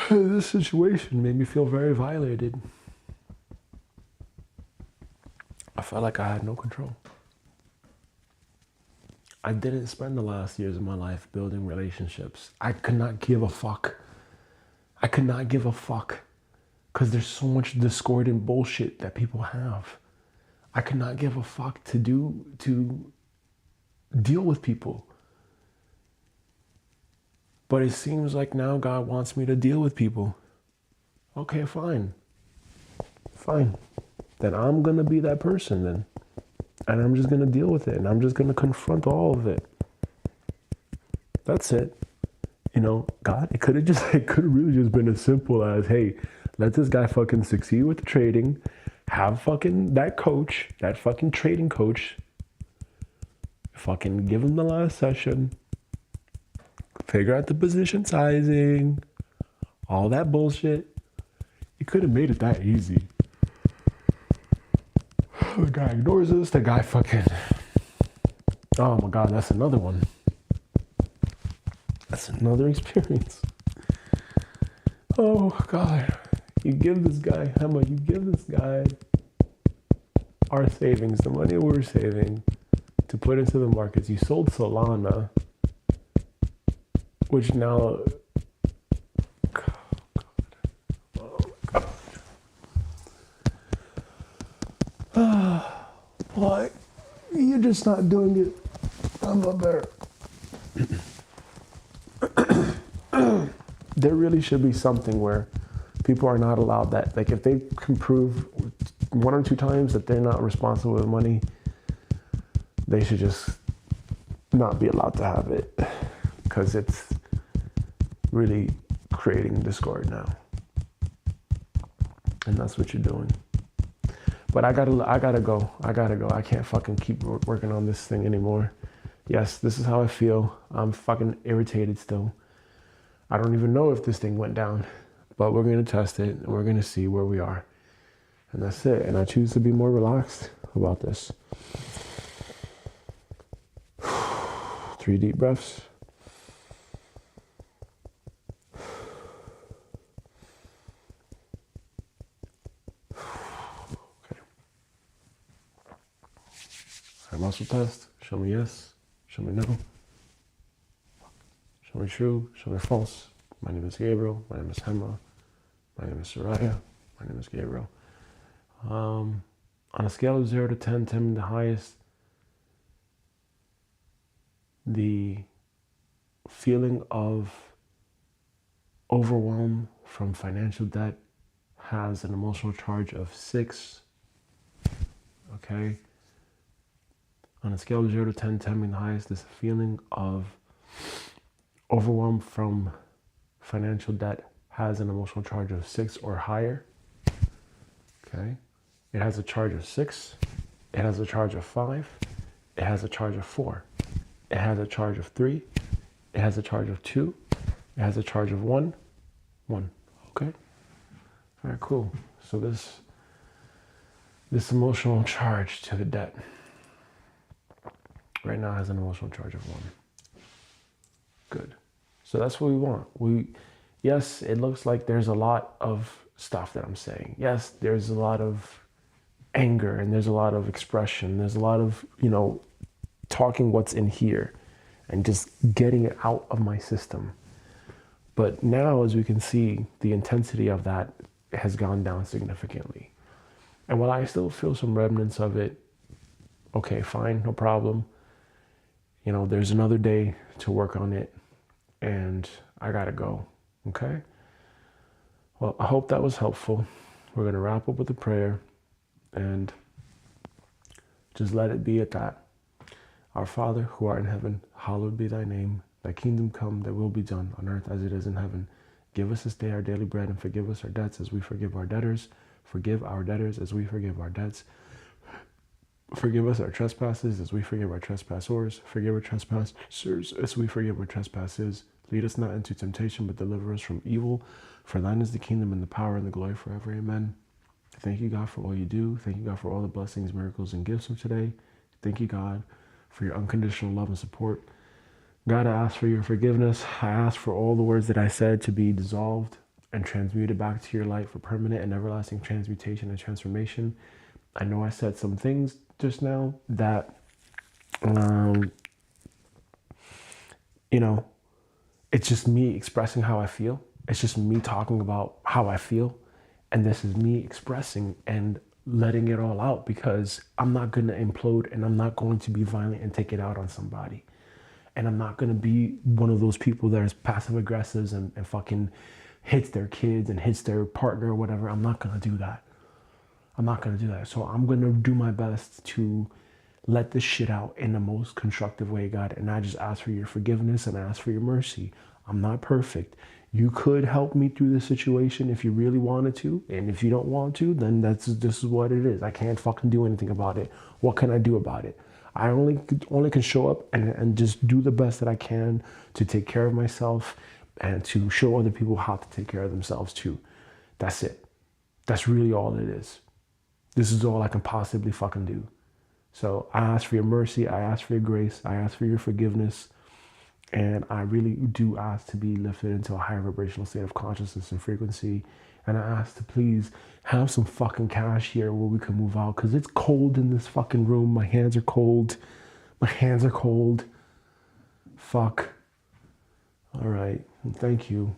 This situation made me feel very violated. I felt like I had no control. I didn't spend the last years of my life building relationships. I could not give a fuck. I could not give a fuck because there's so much discord and bullshit that people have. I could not give a fuck to deal with people. But it seems like now God wants me to deal with people. Okay, fine. Fine. Then I'm going to be that person then. And I'm just going to deal with it. And I'm just going to confront all of it. That's it. You know, God, it could have really just been as simple as, hey, let this guy fucking succeed with the trading. Have fucking that coach, that fucking trading coach, fucking give him the last session. Figure out the position sizing. All that bullshit. You could have made it that easy. The guy ignores us. The guy fucking... Oh my God, that's another one. That's another experience. Oh God. You give this guy, Emma, you give this guy our savings, the money we're saving to put into the markets. You sold Solana, which now... Why? You're just not doing it. I'm not better. There really should be something where people are not allowed that. Like if they can prove 1 or 2 times that they're not responsible with money, they should just not be allowed to have it. Because it's really creating discord now. And that's what you're doing. But I gotta go. I can't fucking keep working on this thing anymore. Yes, this is how I feel. I'm fucking irritated still. I don't even know if this thing went down, but we're gonna test it and we're gonna see where we are. And that's it. And I choose to be more relaxed about this. 3 deep breaths. Muscle test. Show me yes. Show me no. Show me true. Show me false. My name is Gabriel. My name is Hema. My name is Soraya. My name is Gabriel. On a scale of 0 to 10, 10 the highest, the feeling of overwhelm from financial debt has an emotional charge of 6. Okay. On a scale of 0 to 10, 10 being the highest, this feeling of overwhelm from financial debt has an emotional charge of 6 or higher. Okay. It has a charge of 6. It has a charge of 5. It has a charge of 4. It has a charge of 3. It has a charge of 2. It has a charge of 1. 1. Okay. All right, cool. So this This emotional charge to the debt right now has an emotional charge of 1. Good. So that's what we want. Yes, it looks like there's a lot of stuff that I'm saying. Yes, there's a lot of anger and there's a lot of expression. There's a lot of, talking what's in here and just getting it out of my system. But now, as we can see, the intensity of that has gone down significantly. And while I still feel some remnants of it, okay, fine, no problem. There's another day to work on it and I gotta go, okay? Well, I hope that was helpful. We're gonna wrap up with a prayer and just let it be at that. Our Father, who art in heaven, hallowed be thy name. Thy kingdom come, thy will be done on earth as it is in heaven. Give us this day our daily bread and forgive us our debts as we forgive our debtors. Forgive our debtors as we forgive our debts. Forgive us our trespasses as we forgive our trespassors. Forgive our trespassers as we forgive our trespasses. Lead us not into temptation, but deliver us from evil. For thine is the kingdom and the power and the glory forever. Amen. Thank you, God, for all you do. Thank you, God, for all the blessings, miracles, and gifts of today. Thank you, God, for your unconditional love and support. God, I ask for your forgiveness. I ask for all the words that I said to be dissolved and transmuted back to your light for permanent and everlasting transmutation and transformation. I know I said some things just now that, it's just me expressing how I feel. It's just me talking about how I feel. And this is me expressing and letting it all out because I'm not going to implode and I'm not going to be violent and take it out on somebody. And I'm not going to be one of those people that is passive aggressive and fucking hits their kids and hits their partner or whatever. I'm not going to do that. I'm not going to do that. So I'm going to do my best to let this shit out in the most constructive way, God. And I just ask for your forgiveness and I ask for your mercy. I'm not perfect. You could help me through this situation if you really wanted to. And if you don't want to, then this is what it is. I can't fucking do anything about it. What can I do about it? I only can show up and just do the best that I can to take care of myself and to show other people how to take care of themselves too. That's it. That's really all it is. This is all I can possibly fucking do. So I ask for your mercy. I ask for your grace. I ask for your forgiveness. And I really do ask to be lifted into a higher vibrational state of consciousness and frequency. And I ask to please have some fucking cash here where we can move out. Because it's cold in this fucking room. My hands are cold. My hands are cold. Fuck. All right. Thank you.